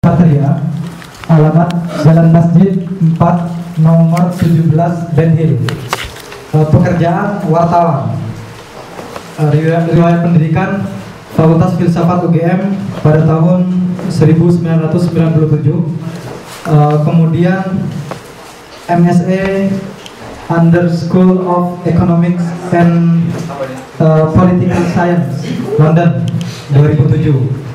Patria, alamat Jalan Masjid 4, nomor 17, Ben Hill. Pekerjaan wartawan. Riwayat pendidikan Fakultas Filsafat UGM pada tahun 1997. Kemudian MSA under School of Economics and Political Science, London, 2007.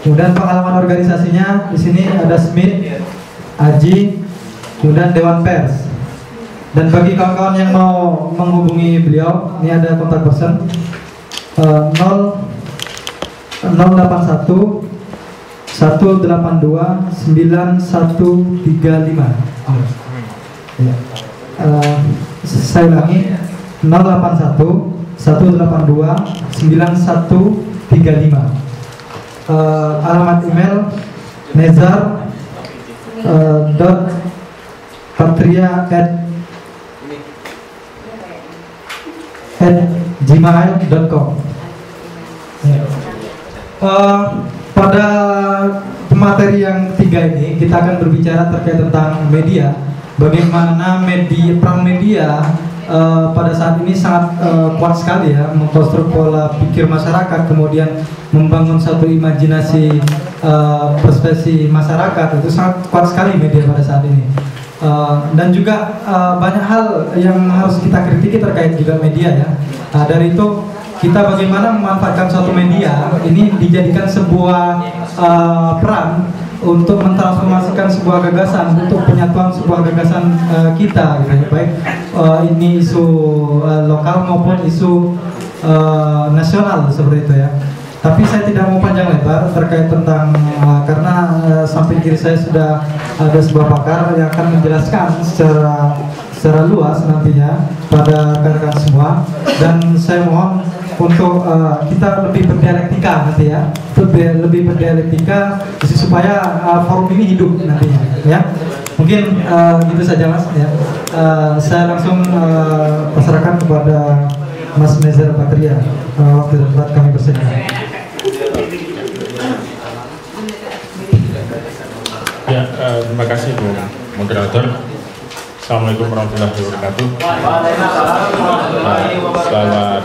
Kemudian pengalaman organisasinya di sini ada Smith, Aji, kemudian Dewan Pers. Dan bagi kawan-kawan yang mau menghubungi beliau, ini ada kontak person 081 182 9135. Ya. Saya ulangi 081 182 9135. Alamat email nezar patria@gmail.com. Pada materi yang ketiga ini kita akan berbicara terkait tentang media. Bagaimana peran media pada saat ini sangat kuat sekali ya, mengkonstruk pola pikir masyarakat, kemudian membangun satu imajinasi perspektif masyarakat. Itu sangat kuat sekali media pada saat ini. Dan juga banyak hal yang harus kita kritiki terkait juga media ya. Dari itu kita bagaimana memanfaatkan suatu media ini dijadikan sebuah peran untuk mentransformasikan sebuah gagasan, untuk penyatuan sebuah gagasan kita gitu ya, baik ini isu lokal maupun isu nasional seperti itu ya. Tapi saya tidak mau panjang lebar terkait tentang karena samping kiri saya sudah ada sebuah pakar yang akan menjelaskan secara luas nantinya pada rekan-rekan semua, dan saya mohon untuk kita lebih berdialektika nanti ya, lebih berdialektika supaya forum ini hidup nantinya ya. Mungkin gitu saja Mas ya. Saya langsung pasrahkan kepada Mas Nezar Patria, waktu dan tempat kami bersedia. Ya, terima kasih Bu Moderator. Assalamualaikum warahmatullahi wabarakatuh. Selamat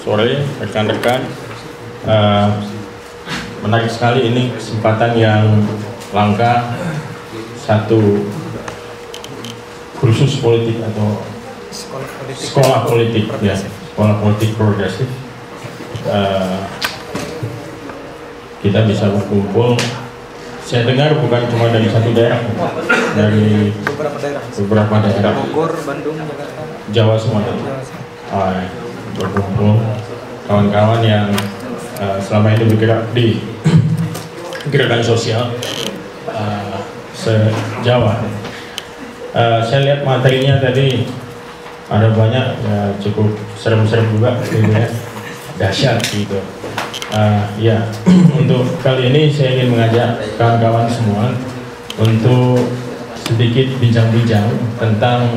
sore rekan-rekan. Menarik sekali ini kesempatan yang langka, satu kursus politik atau sekolah politik ya, sekolah politik progresif. Kita bisa berkumpul. Saya dengar bukan cuma dari satu daerah, dari beberapa daerah, Bogor, Bandung, Jakarta, Jawa semua. Berkumpul kawan-kawan yang selama ini bergerak di gerakan sosial se-Jawa. Saya lihat materinya tadi ada banyak ya, cukup serem-serem juga gitu ya, dahsyat gitu. Ya, untuk kali ini saya ingin mengajak kawan-kawan semua untuk sedikit bincang-bincang tentang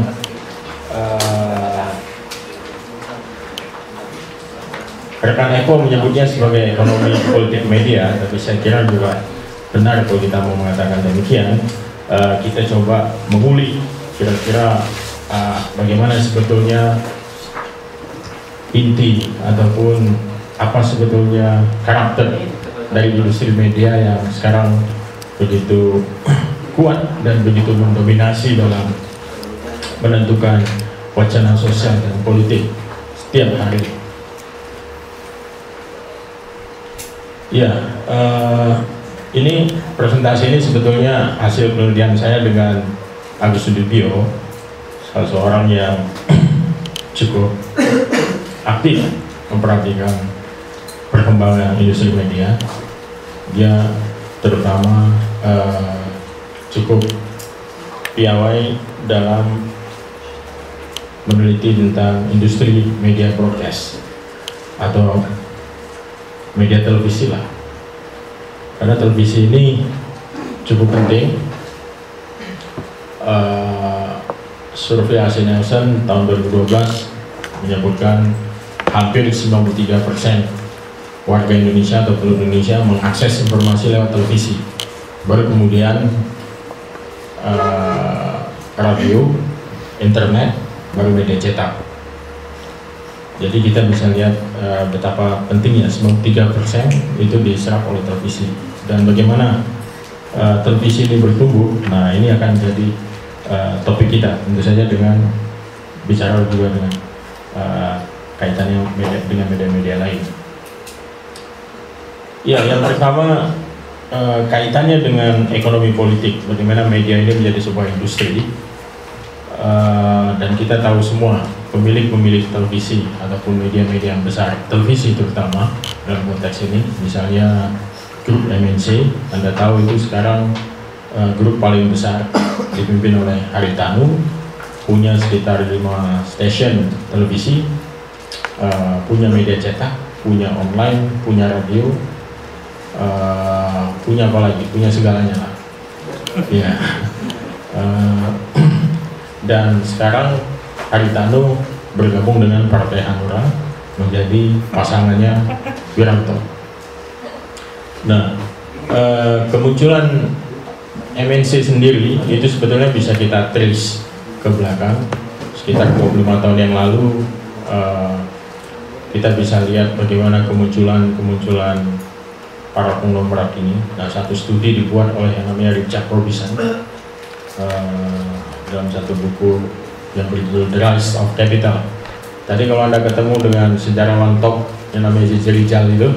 rekan Eko menyebutnya sebagai ekonomi politik media, tapi saya kira juga benar kalau kita mau mengatakan demikian. Kita coba mengulik kira-kira bagaimana sebetulnya inti ataupun apa sebetulnya karakter dari industri media yang sekarang begitu kuat dan begitu mendominasi dalam menentukan wacana sosial dan politik setiap hari. Ya, ini presentasi ini sebetulnya hasil penelitian saya dengan Agus Sudibyo, salah seorang yang cukup aktif memperhatikan perkembangan industri media. Dia terutama cukup piawai dalam meneliti tentang industri media broadcast atau media televisi lah, karena televisi ini cukup penting. Survei AC Nielsen tahun 2012 menyebutkan hampir 93% warga Indonesia atau penduduk Indonesia mengakses informasi lewat televisi, baru kemudian radio, internet, baru media cetak. Jadi kita bisa lihat betapa pentingnya 3% itu diserap oleh televisi, dan bagaimana televisi ini bertumbuh. Nah, ini akan jadi topik kita, tentu saja dengan bicara juga dengan kaitannya dengan media-media lain. Ya, yang pertama kaitannya dengan ekonomi politik, bagaimana media ini menjadi sebuah industri. Dan kita tahu semua pemilik-pemilik televisi ataupun media-media yang besar, televisi terutama dalam konteks ini, misalnya grup MNC, Anda tahu itu sekarang grup paling besar dipimpin oleh Haritanu, punya sekitar 5 stasiun televisi, punya media cetak, punya online, punya radio, punya apa lagi, punya segalanya lah. Ya. Dan sekarang Haritanu bergabung dengan Partai Hanura menjadi pasangannya Wiranto. Nah, kemunculan MNC sendiri itu sebetulnya bisa kita trace ke belakang sekitar 25 tahun yang lalu. Kita bisa lihat bagaimana kemunculan para konglomerat ini. Nah, satu studi dibuat oleh yang namanya Richard Robinson dalam satu buku yang berjudul The Rise of Capital. Tadi kalau Anda ketemu dengan sejarawan top yang namanya Zizi Rijal itu,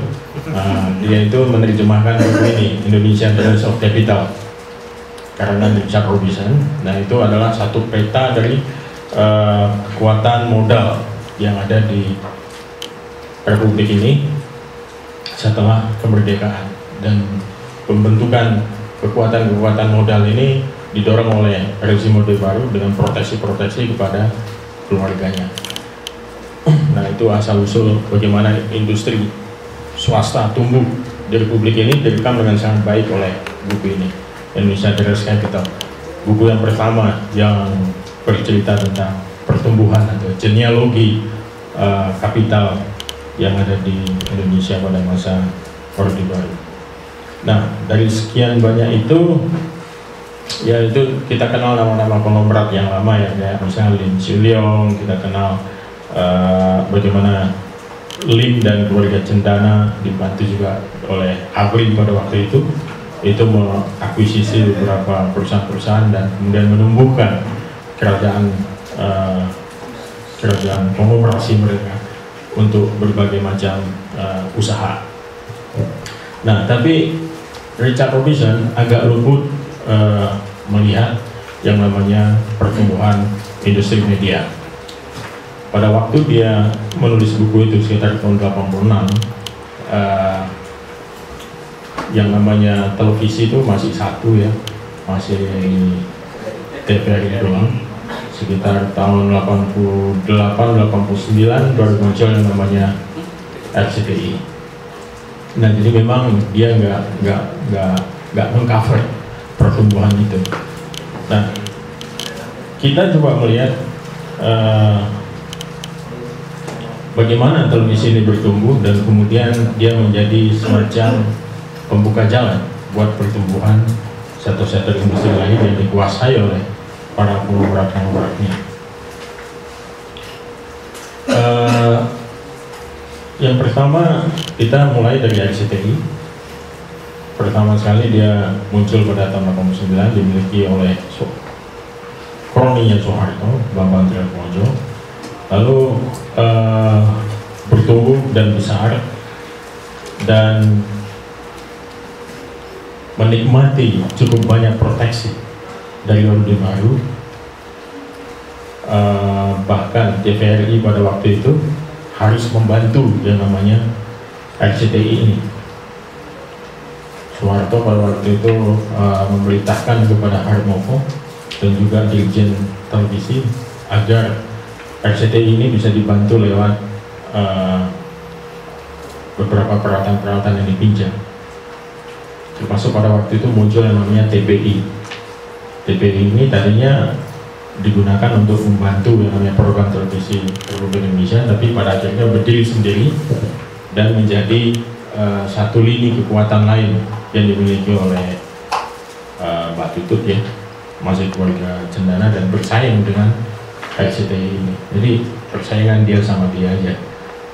dia itu menerjemahkan buku ini, Indonesia The Rise of Capital, karena Richard Robinson. Nah, itu adalah satu peta dari kekuatan modal yang ada di Republik ini setelah kemerdekaan, dan pembentukan kekuatan-kekuatan modal ini didorong oleh rezim Orde Baru dengan proteksi-proteksi kepada keluarganya. Nah, itu asal-usul bagaimana industri swasta tumbuh di Republik ini direkam dengan sangat baik oleh buku ini, Indonesia The Rise of Capital. Buku yang pertama yang bercerita tentang pertumbuhan atau genealogi kapital yang ada di Indonesia pada masa Orde Baru. Nah, dari sekian banyak itu, ya itu kita kenal nama-nama konglomerat yang lama ya, kayak misalnya Lim Siu Leong, kita kenal bagaimana Lim dan keluarga Cendana dibantu juga oleh Agri pada waktu itu mengakuisisi beberapa perusahaan-perusahaan dan kemudian menumbuhkan kerajaan konglomerasi mereka untuk berbagai macam usaha. Nah, tapi Richard Robinson agak luput melihat yang namanya pertumbuhan industri media. Pada waktu dia menulis buku itu sekitar tahun 86, yang namanya televisi itu masih satu ya, masih TVRI doang. Sekitar tahun 88-89 baru muncul yang namanya RCTI. Nah, jadi memang dia nggak mengcover pertumbuhan itu. Nah, kita coba melihat bagaimana televisi ini bertumbuh dan kemudian dia menjadi semacam pembuka jalan buat pertumbuhan sektor-sektor industri lain yang dikuasai oleh para konglomerat-konglomeratnya. Yang pertama kita mulai dari RCTI. Pertama sekali dia muncul pada tahun 89, dimiliki oleh kroninya Soeharto, Bambang Triatmojo. Lalu bertumbuh dan besar dan menikmati cukup banyak proteksi dari Orde Baru. Bahkan TVRI pada waktu itu harus membantu yang namanya RCTI ini. Soeharto pada waktu itu memerintahkan kepada Harmoko dan juga Dirjen Televisi agar RCTI ini bisa dibantu lewat beberapa peralatan-peralatan yang dipinjam. Termasuk pada waktu itu muncul yang namanya TPI. TPI ini tadinya digunakan untuk membantu yang namanya program televisi Republik Indonesia, tapi pada akhirnya berdiri sendiri dan menjadi satu lini kekuatan lain yang dimiliki oleh Mbak Tutut ya, masih keluarga Cendana, dan bersaing dengan RCTI ini. Jadi persaingan dia sama dia aja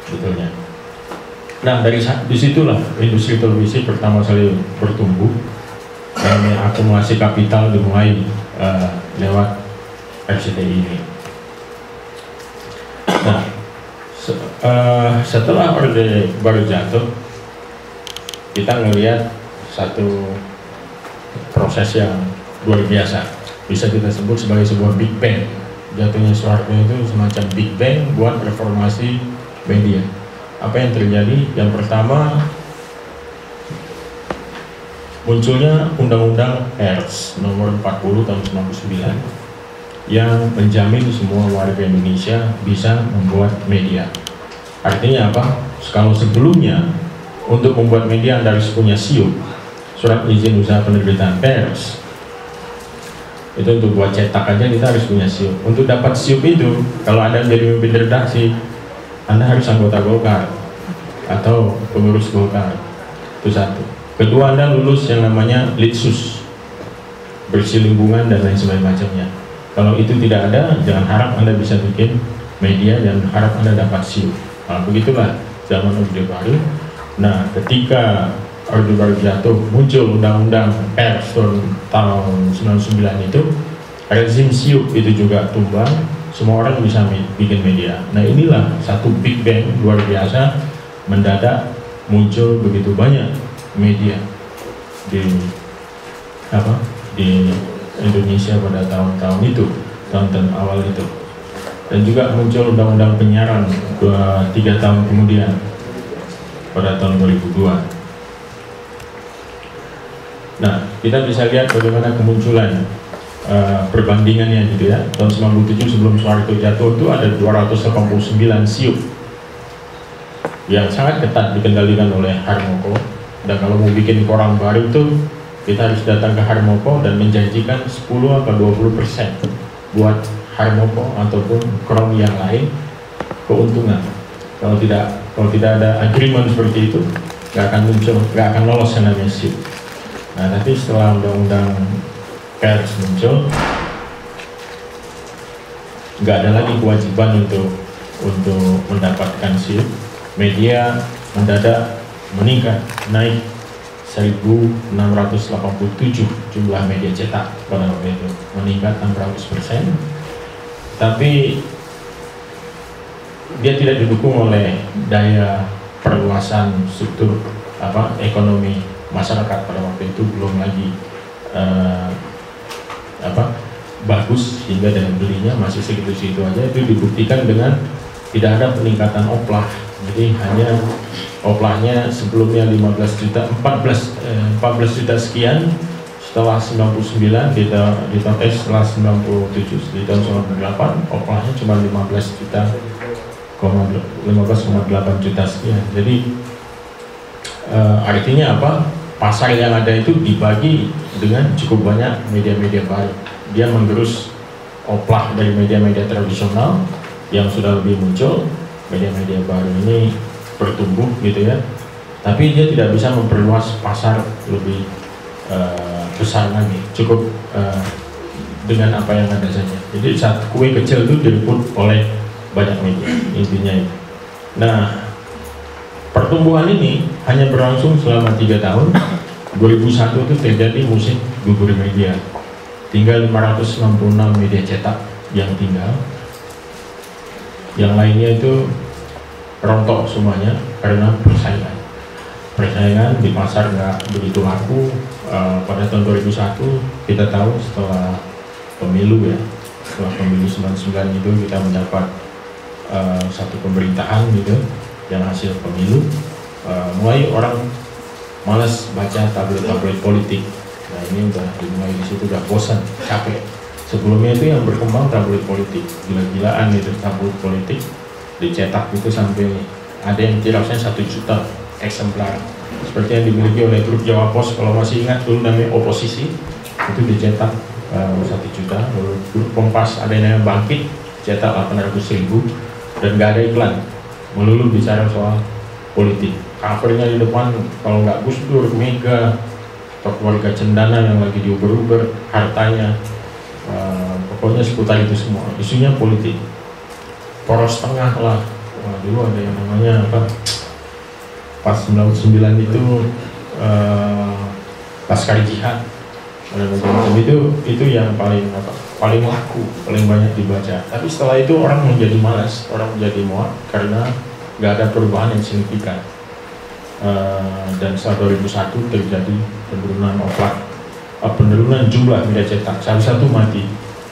betulnya. Nah, dari disitulah industri televisi pertama kali bertumbuh dan akumulasi kapital dimulai lewat RCTI ini. Nah, setelah Orde Baru jatuh, kita ngelihat satu proses yang luar biasa, bisa kita sebut sebagai sebuah Big Bang. Jatuhnya Soeharto itu semacam Big Bang buat reformasi media. Apa yang terjadi? Yang pertama, munculnya Undang-Undang Pers nomor 40 tahun 99 yang menjamin semua warga Indonesia bisa membuat media. Artinya apa? Kalau sebelumnya untuk membuat media Anda harus punya SIUP, surat izin usaha penerbitan pers. Itu untuk buat cetak aja kita harus punya SIUP. Untuk dapat SIUP itu, kalau Anda menjadi pemimpin redaksi, Anda harus anggota Golkar atau pengurus Golkar. Itu satu. Kedua, Anda lulus yang namanya Litsus, bersih lingkungan dan lain sebagainya. Kalau itu tidak ada, jangan harap Anda bisa bikin media dan harap Anda dapat SIUP. Nah, begitulah zaman Orde Baru. Nah, ketika Orde Baru jatuh, muncul Undang-Undang Pers tahun 99 itu, rezim SIUP itu juga tumbang, semua orang bisa bikin media. Nah, inilah satu Big Bang luar biasa, mendadak muncul begitu banyak media di Indonesia pada tahun-tahun itu, tahun-tahun awal itu. Dan juga muncul Undang-Undang Penyiaran 3 tahun kemudian pada tahun 2002. Nah, kita bisa lihat bagaimana kemunculan perbandingannya gitu ya. Tahun 97 sebelum Soeharto jatuh itu ada 289 SIUP yang sangat ketat dikendalikan oleh Harmoko. Dan kalau mau bikin koran baru itu, kita harus datang ke Harmoko dan menjanjikan 10 atau 20% buat Harmoko ataupun kron yang lain keuntungan. Kalau tidak ada agreement seperti itu, nggak akan muncul, nggak akan lolos yang namanya SIUP. Nah, tapi setelah Undang-Undang Pers muncul, nggak ada lagi kewajiban untuk mendapatkan SIUP. Media mendadak meningkat, naik 1.687 jumlah media cetak pada waktu itu, meningkat 600%. Tapi dia tidak didukung oleh daya perluasan struktur ekonomi masyarakat pada waktu itu, belum lagi bagus, sehingga daya belinya masih segitu-segitu aja. Itu dibuktikan dengan tidak ada peningkatan oplah. Jadi hanya oplahnya sebelumnya 14 juta sekian, setelah 99 setelah 97 di tahun 98 oplahnya cuma 15,8 juta sekian. Jadi artinya apa? Pasar yang ada itu dibagi dengan cukup banyak media-media baru. Dia menggerus oplah dari media-media tradisional yang sudah lebih muncul. Media-media baru ini bertumbuh gitu ya, tapi dia tidak bisa memperluas pasar lebih besar lagi, cukup dengan apa yang ada saja. Jadi saat kue kecil itu direbut oleh banyak media, intinya itu. Nah, pertumbuhan ini hanya berlangsung selama 3 tahun. 2001 itu terjadi musim gugur media, tinggal 566 media cetak yang tinggal, yang lainnya itu rontok semuanya karena persaingan di pasar nggak begitu laku. Pada tahun 2001 kita tahu setelah pemilu ya, setelah pemilu 99 itu kita mendapat satu pemerintahan gitu yang hasil pemilu, mulai orang malas baca tabloid politik. Nah, ini udah dimulai di situ, udah bosan, capek. Sebelumnya itu yang berkembang tabloid politik, gila-gilaan itu tabloid politik, dicetak itu sampai ada yang tirasnya 1 juta eksemplar, seperti yang dimiliki oleh grup Jawa Pos. Kalau masih ingat dulu namanya Oposisi, itu dicetak 1 juta. Lalu grup Kompas ada yang namanya Bangkit, cetak 800.000 dan gak ada iklan, melulu bicara soal politik. covernya di depan kalau nggak Gus Dur, Mega, atau keluarga cendana yang lagi diuber-uber hartanya. Pokoknya seputar itu semua. Isunya politik. Poros tengah lah. Dulu ada yang namanya apa? Pas 99 itu Laskar Jihad. Itu yang paling laku, paling banyak dibaca. Tapi setelah itu orang menjadi malas, orang menjadi muak karena nggak ada perubahan yang signifikan. Dan setelah 2001 terjadi penurunan jumlah media cetak. Satu mati,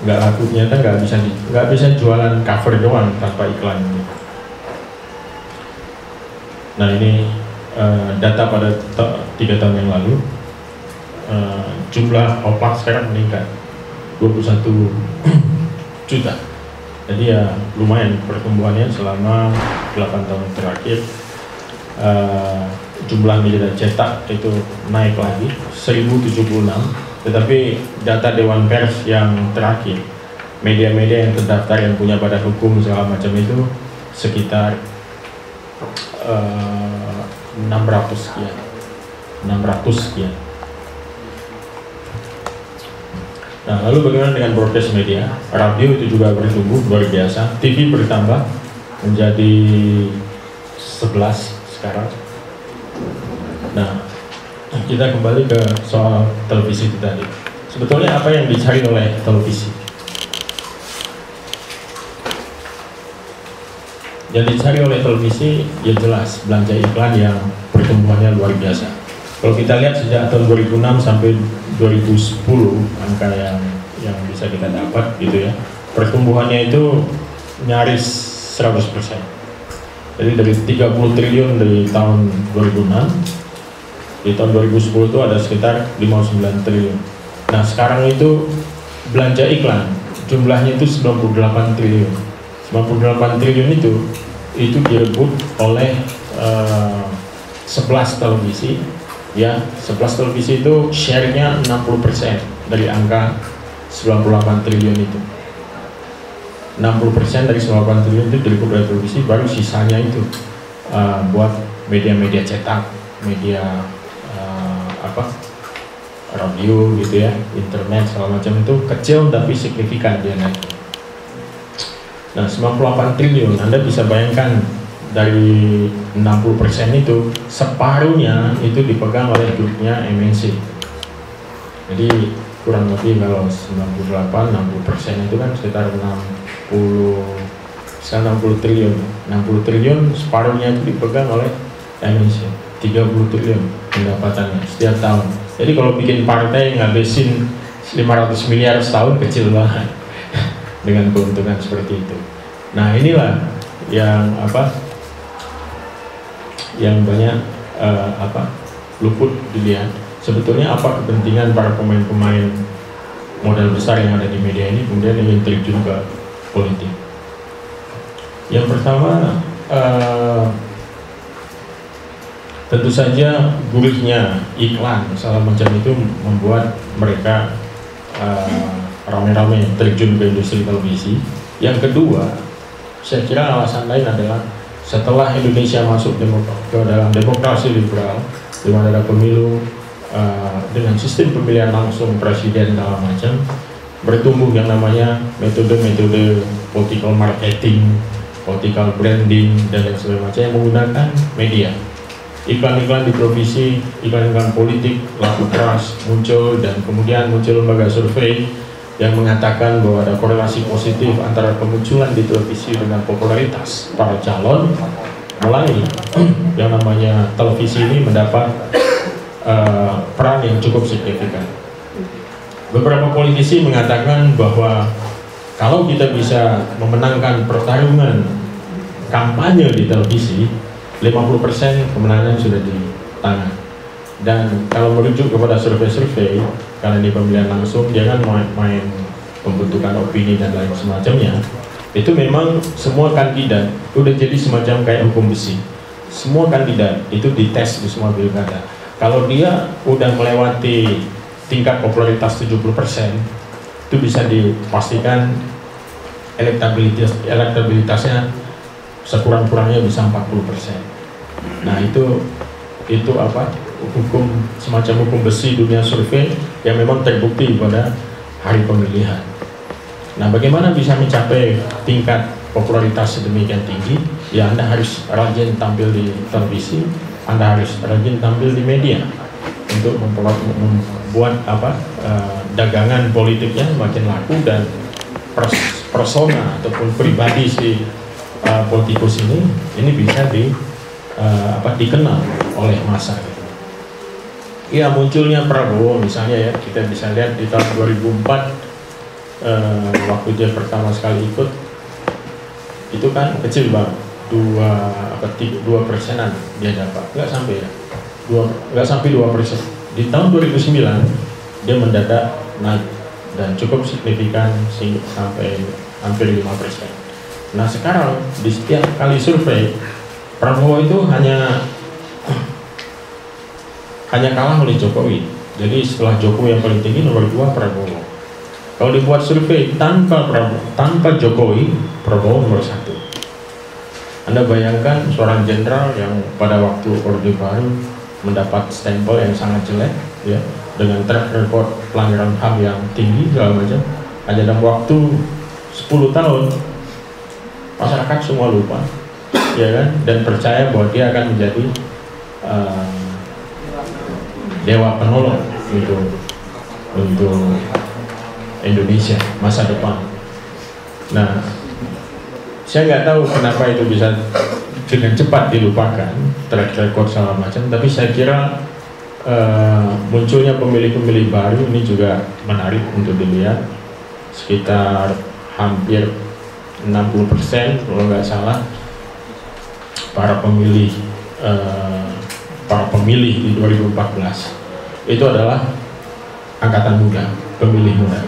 nggak laku, ternyata nggak bisa jualan cover doang tanpa iklan. Nah ini data pada 3 tahun yang lalu. Jumlah oplak sekarang meningkat 21 juta. Jadi ya lumayan pertumbuhannya selama 8 tahun terakhir. Jumlah media cetak itu naik lagi 1076. Tetapi data Dewan Pers yang terakhir, media-media yang terdaftar yang punya badan hukum segala macam itu sekitar 600 sekian. Nah, lalu bagaimana dengan broadcast media? Radio itu juga bertumbuh luar biasa. TV bertambah menjadi 11 sekarang. Nah, kita kembali ke soal televisi itu tadi. Sebetulnya apa yang dicari oleh televisi? Yang dicari oleh televisi ya jelas belanja iklan yang pertumbuhannya luar biasa. Kalau kita lihat sejak tahun 2006 sampai 2010 angka yang bisa kita dapat gitu ya, pertumbuhannya itu nyaris 100%. Jadi dari 30 triliun dari tahun 2006, di tahun 2010 itu ada sekitar 59 triliun. Nah sekarang itu belanja iklan jumlahnya itu 98 triliun. 98 triliun itu direbut oleh 11 televisi. Ya, 11 televisi itu share-nya 60% dari angka 98 triliun itu. 60% dari 98 triliun itu direbut oleh televisi, baru sisanya itu buat media-media cetak, media radio gitu ya, internet segala macam itu kecil tapi signifikan dia naik. Nah, 98 triliun, Anda bisa bayangkan dari 60% itu separuhnya itu dipegang oleh grupnya MNC. Jadi kurang lebih kalau 60% itu kan sekitar 60 triliun. 60 triliun separuhnya itu dipegang oleh MNC. 30 triliun pendapatannya setiap tahun. Jadi kalau bikin partai ngabisin 500 miliar setahun kecil banget dengan keuntungan seperti itu. Nah inilah yang yang banyak luput dilihat. Sebetulnya apa kepentingan para pemain-pemain modal besar yang ada di media ini kemudian ingin terjun ke politik. Yang pertama tentu saja gurihnya iklan segala macam itu membuat mereka rame-rame terjun ke industri televisi. Yang kedua, saya kira alasan lain adalah setelah Indonesia masuk ke dalam demokrasi liberal, di mana ada pemilu dengan sistem pemilihan langsung presiden segala macam, bertumbuh yang namanya metode-metode political marketing, political branding dan lain sebagainya yang menggunakan media. Iklan-iklan di televisi, iklan-iklan politik laku keras muncul, dan kemudian muncul lembaga survei yang mengatakan bahwa ada korelasi positif antara kemunculan di televisi dengan popularitas para calon. Mulai yang namanya televisi ini mendapat peran yang cukup signifikan. Beberapa politisi mengatakan bahwa kalau kita bisa memenangkan pertarungan kampanye di televisi, 50% kemenangan sudah di tangan. Dan kalau merujuk kepada survei-survei, karena di pemilihan langsung, jangan main pembentukan opini dan lain semacamnya, itu memang semua kandidat udah jadi semacam kayak hukum besi. Semua kandidat itu dites di semua pilkada. Kalau dia udah melewati tingkat popularitas 70%, itu bisa dipastikan elektabilitasnya sekurang-kurangnya bisa 40%. Nah itu itu apa, hukum semacam hukum besi dunia survei yang memang terbukti pada hari pemilihan. Nah, bagaimana bisa mencapai tingkat popularitas sedemikian tinggi? Ya, Anda harus rajin tampil di televisi, Anda harus rajin tampil di media untuk membuat apa, dagangan politiknya makin laku, dan persona ataupun pribadi si politikus ini bisa dikenal oleh massa gitu. Ya, munculnya Prabowo misalnya ya, kita bisa lihat di tahun 2004 waktu dia pertama sekali ikut, itu kan kecil banget, 2%-an dia dapat, nggak sampai ya, nggak sampai 2%. Di tahun 2009 dia mendadak naik dan cukup signifikan sampai hampir 5%. Nah, sekarang di setiap kali survei Prabowo itu hanya kalah oleh Jokowi. Jadi setelah Jokowi yang paling tinggi, nomor 2 Prabowo. Kalau dibuat survei tanpa Jokowi, Prabowo nomor 1. Anda bayangkan seorang jenderal yang pada waktu Orde Baru mendapat stempel yang sangat jelek, ya, dengan track record pelanggaran HAM yang tinggi segala macam, hanya dalam waktu 10 tahun masyarakat semua lupa, ya kan, dan percaya bahwa dia akan menjadi dewa penolong untuk Indonesia masa depan. Nah, saya nggak tahu kenapa itu bisa dengan cepat dilupakan, track record segala macam, tapi saya kira munculnya pemilih-pemilih baru ini juga menarik untuk dilihat. Sekitar hampir 60% kalau nggak salah para pemilih di 2014 itu adalah angkatan muda, pemilih muda,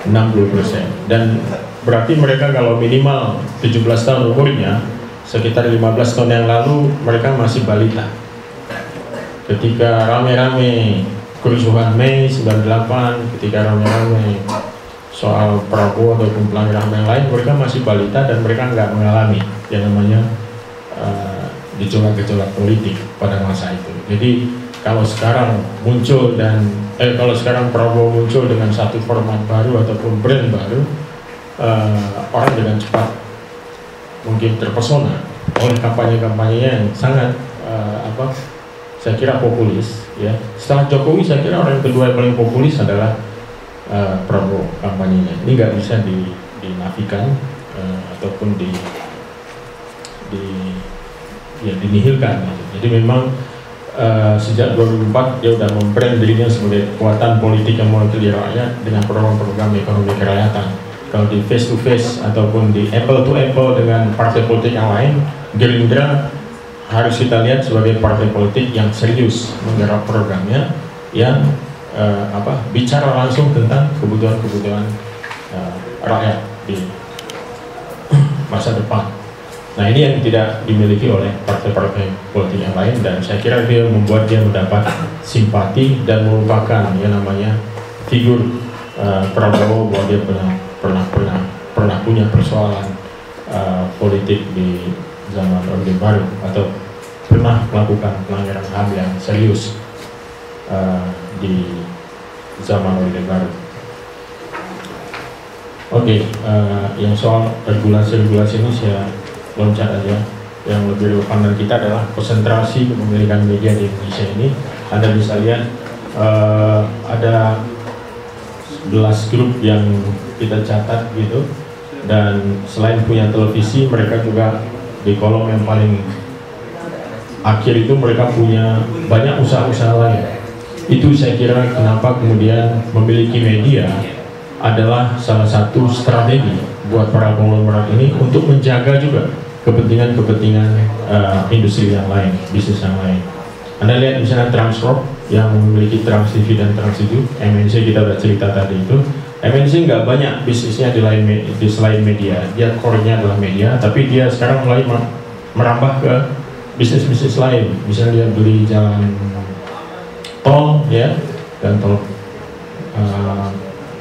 60%, dan berarti mereka kalau minimal 17 tahun umurnya, sekitar 15 tahun yang lalu mereka masih balita. Ketika rame-rame kerusuhan Mei 98, ketika rame-rame soal Prabowo ataupun pelanggaran yang lain, mereka masih balita dan mereka nggak mengalami yang namanya gejolak-gejolak politik pada masa itu. Jadi kalau sekarang kalau sekarang Prabowo muncul dengan satu format baru ataupun brand baru, orang dengan cepat mungkin terpesona oleh kampanye-kampanyenya yang sangat saya kira populis, ya. Setelah Jokowi, saya kira orang kedua yang paling populis adalah Prabowo kampanyenya. Ini nggak bisa dinafikan ataupun dinihilkan gitu. Jadi memang sejak 2004 dia sudah membrand dirinya sebagai kekuatan politik yang mewakili rakyat dengan program-program ekonomi kerakyatan. Kalau di face to face ataupun di apple to apple dengan partai politik yang lain, Gerindra harus kita lihat sebagai partai politik yang serius menggarap programnya, yang bicara langsung tentang kebutuhan-kebutuhan rakyat di masa depan. Nah, ini yang tidak dimiliki oleh partai-partai politik yang lain, dan saya kira dia membuat dia mendapat simpati dan melupakan yang namanya figur Prabowo, bahwa dia pernah punya persoalan politik di zaman Orde Baru atau pernah melakukan pelanggaran HAM yang serius di zaman Orde Baru. Oke, yang soal regulasi ini saya loncat aja. Yang lebih relevan kita adalah konsentrasi kepemilikan media di Indonesia ini. Anda bisa lihat ada 11 grup yang kita catat gitu, dan selain punya televisi, mereka juga di kolom yang paling akhir itu mereka punya banyak usaha-usaha lain. Itu saya kira kenapa kemudian memiliki media adalah salah satu strategi buat para konglomerat ini untuk menjaga juga kepentingan industri yang lain, bisnis yang lain. Anda lihat misalnya Transcorp yang memiliki Trans TV dan Trans 7, MNC kita udah cerita tadi itu. MNC nggak banyak bisnisnya di selain media, dia core-nya adalah media, tapi dia sekarang mulai merambah ke bisnis-bisnis lain. Misalnya dia beli jalan tol, ya, dan tol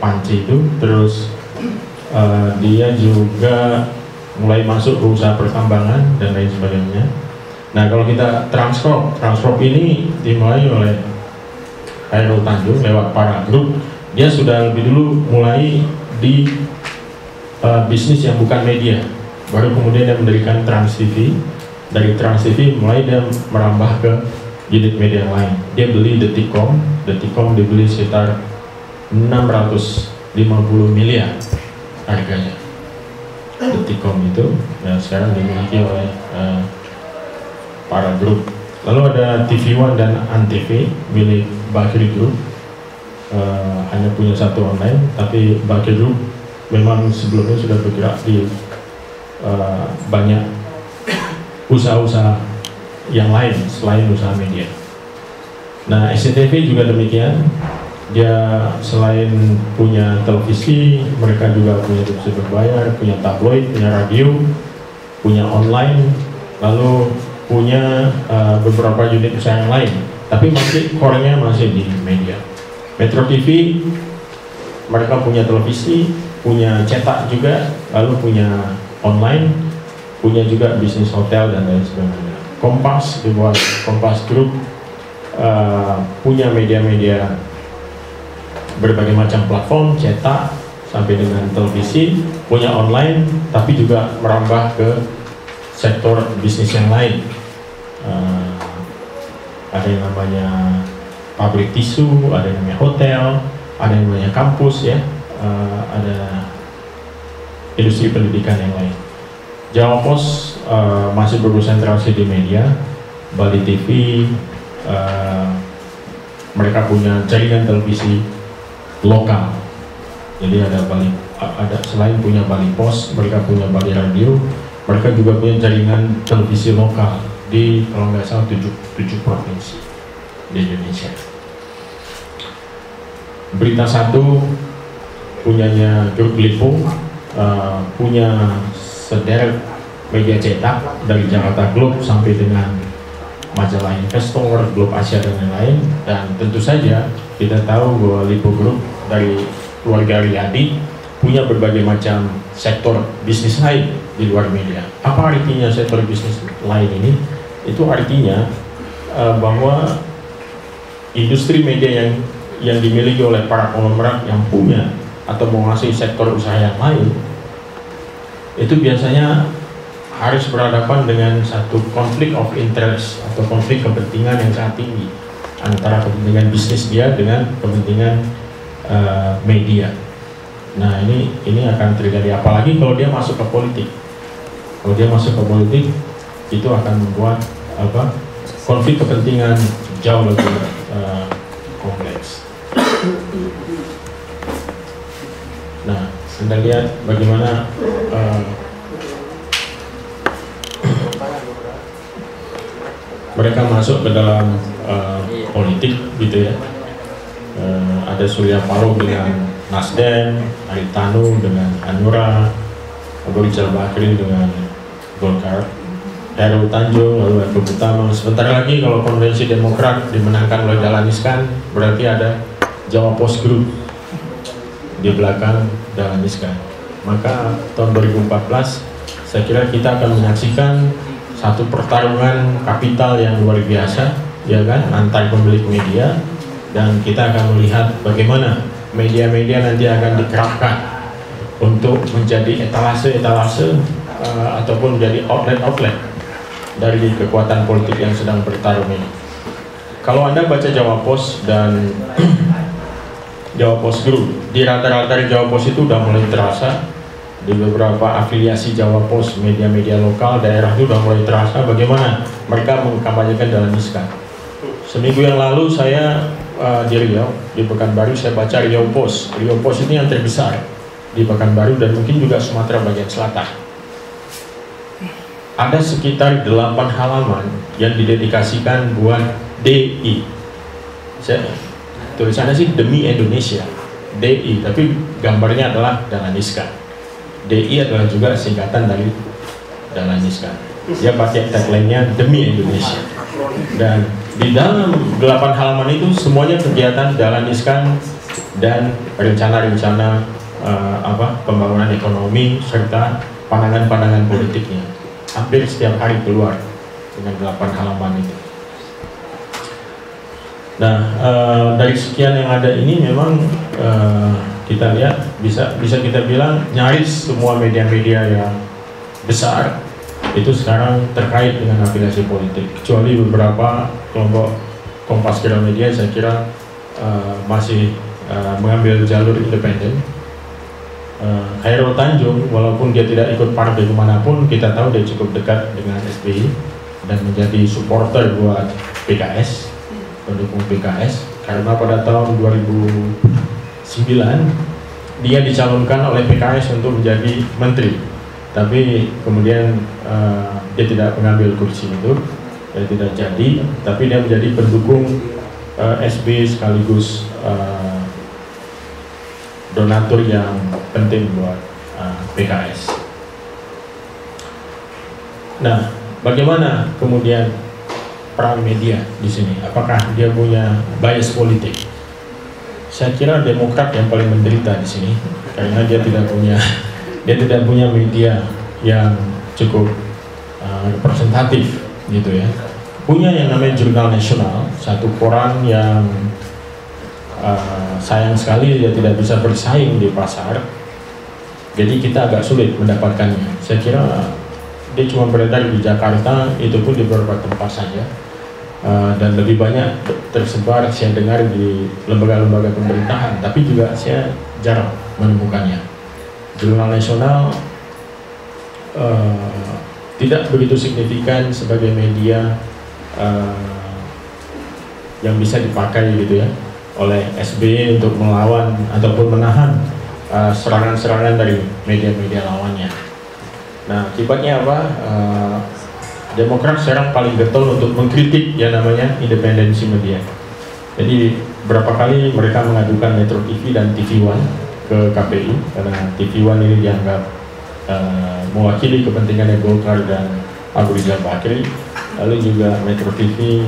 Panci itu, terus dia juga mulai masuk ke usaha pertambangan dan lain sebagainya. Nah kalau kita Transcorp ini dimulai oleh Khairul Tanjung lewat Para Group. Dia sudah lebih dulu mulai di bisnis yang bukan media, baru kemudian dia mendirikan Trans TV. Dari Trans TV mulai dia merambah ke unit media yang lain. Dia beli Detikcom dibeli sekitar 650 miliar harganya. Detikcom itu ya, sekarang dimiliki oleh Para Group. Lalu ada TV One dan Antv milik Bakri Group, hanya punya satu online, tapi Bakri Group memang sebelumnya sudah bergerak di banyak usaha-usaha yang lain selain usaha media. Nah, SCTV juga demikian. Dia selain punya televisi, mereka juga punya televisi berbayar, punya tabloid, punya radio, punya online, lalu punya beberapa unit usaha yang lain. Tapi masih core-nya masih di media. Metro TV, mereka punya televisi, punya cetak juga, lalu punya online, punya juga bisnis hotel dan lain sebagainya. Kompas dibuat Kompas Group, punya media-media berbagai macam platform, cetak sampai dengan televisi, punya online, tapi juga merambah ke sektor bisnis yang lain. Ada yang namanya pabrik tisu, ada yang namanya hotel, ada yang namanya kampus ya, ada industri pendidikan yang lain. Jawa Pos masih berkonsentrasi di media, Bali TV, mereka punya jaringan televisi lokal. Jadi ada selain punya Bali Pos, mereka punya Bali Radio, mereka juga punya jaringan televisi lokal di kalau nggak salah 7 provinsi di Indonesia. Berita Satu punyanya Grup Lipo, punya sederet media cetak dari Jakarta Globe sampai dengan majalah Investor, Globe Asia dan lain-lain. Dan tentu saja kita tahu bahwa Lipo Group dari keluarga Riyadi punya berbagai macam sektor bisnis lain di luar media. Apa artinya sektor bisnis lain ini? Itu artinya bahwa industri media yang dimiliki oleh para konglomerat yang punya atau menguasai sektor usaha yang lain itu biasanya harus berhadapan dengan satu konflik of interest atau konflik kepentingan yang sangat tinggi antara kepentingan bisnis dia dengan kepentingan media. Nah ini akan terjadi apalagi kalau dia masuk ke politik. Kalau dia masuk ke politik itu akan membuat konflik kepentingan jauh lebih kompleks. Nah, Anda lihat bagaimana mereka masuk ke dalam politik gitu ya. Ada Surya Paloh dengan Nasdem, Haritanu dengan Hanura, Abu Rizal Bakri dengan Golkar, Khairul Tanjung, lalu Abu Utama. Sebentar lagi kalau konvensi Demokrat dimenangkan oleh Dahlan Iskan, berarti ada Jawa Pos Group di belakang Dahlan Iskan. Maka tahun 2014 saya kira kita akan menyaksikan satu pertarungan kapital yang luar biasa, ya kan, antar pemilik media, dan kita akan melihat bagaimana media-media nanti akan dikerahkan untuk menjadi etalase-etalase ataupun menjadi outlet-outlet dari kekuatan politik yang sedang bertarung ini. Kalau Anda baca Jawa Pos dan Jawa Pos Group, di rata-rata Jawa Pos itu udah mulai terasa, di beberapa afiliasi Jawa Pos, media-media lokal daerah itu udah mulai terasa bagaimana mereka mengkampanyekan Dahlan Iskan. Seminggu yang lalu saya di Riau, di Pekanbaru, saya baca Riau Pos. Riau Pos ini yang terbesar di Pekanbaru dan mungkin juga Sumatera bagian selatan. Ada sekitar 8 halaman yang didedikasikan buat DI. Tulisannya sih Demi Indonesia, DI, tapi gambarnya adalah Dahlan Iskan. DI adalah juga singkatan dari Dahlan Iskan. Dia pakai tagline-nya Demi Indonesia. Dan di dalam 8 halaman itu semuanya kegiatan Dahlan Iskan dan rencana-rencana pembangunan ekonomi serta pandangan-pandangan politiknya. Hampir setiap hari keluar dengan 8 halaman itu. Nah, dari sekian yang ada ini memang kita lihat bisa kita bilang nyaris semua media-media yang besar itu sekarang terkait dengan afiliasi politik, kecuali beberapa kelompok Kompas Gramedia saya kira masih mengambil jalur independen. Khairul Tanjung walaupun dia tidak ikut partai kemanapun, kita tahu dia cukup dekat dengan SBY dan menjadi supporter buat PKS, pendukung PKS, karena pada tahun 2009 dia dicalonkan oleh PKS untuk menjadi menteri, tapi kemudian dia tidak mengambil kursi itu, dia tidak jadi, tapi dia menjadi pendukung SBY sekaligus donatur yang penting buat PKS. Nah, bagaimana kemudian peran media di sini? Apakah dia punya bias politik? Saya kira Demokrat yang paling menderita di sini, karena dia tidak punya media yang cukup representatif, gitu ya. Punya yang namanya Jurnal Nasional, satu koran yang sayang sekali dia tidak bisa bersaing di pasar, jadi kita agak sulit mendapatkannya. Saya kira dia cuma beredar di Jakarta, itu pun di beberapa tempat saja, dan lebih banyak tersebar saya dengar di lembaga-lembaga pemerintahan, tapi juga saya jarang menemukannya. Jurnal Nasional tidak begitu signifikan sebagai media yang bisa dipakai gitu ya oleh SBY untuk melawan ataupun menahan serangan-serangan dari media-media lawannya. Nah, akibatnya apa? Demokrat sekarang paling getol untuk mengkritik yang namanya independensi media. Jadi berapa kali mereka mengadukan Metro TV dan TV One ke KPI, karena TV One ini dianggap mewakili kepentingannya Golkar dan Abu Rizal Bakri. Lalu juga Metro TV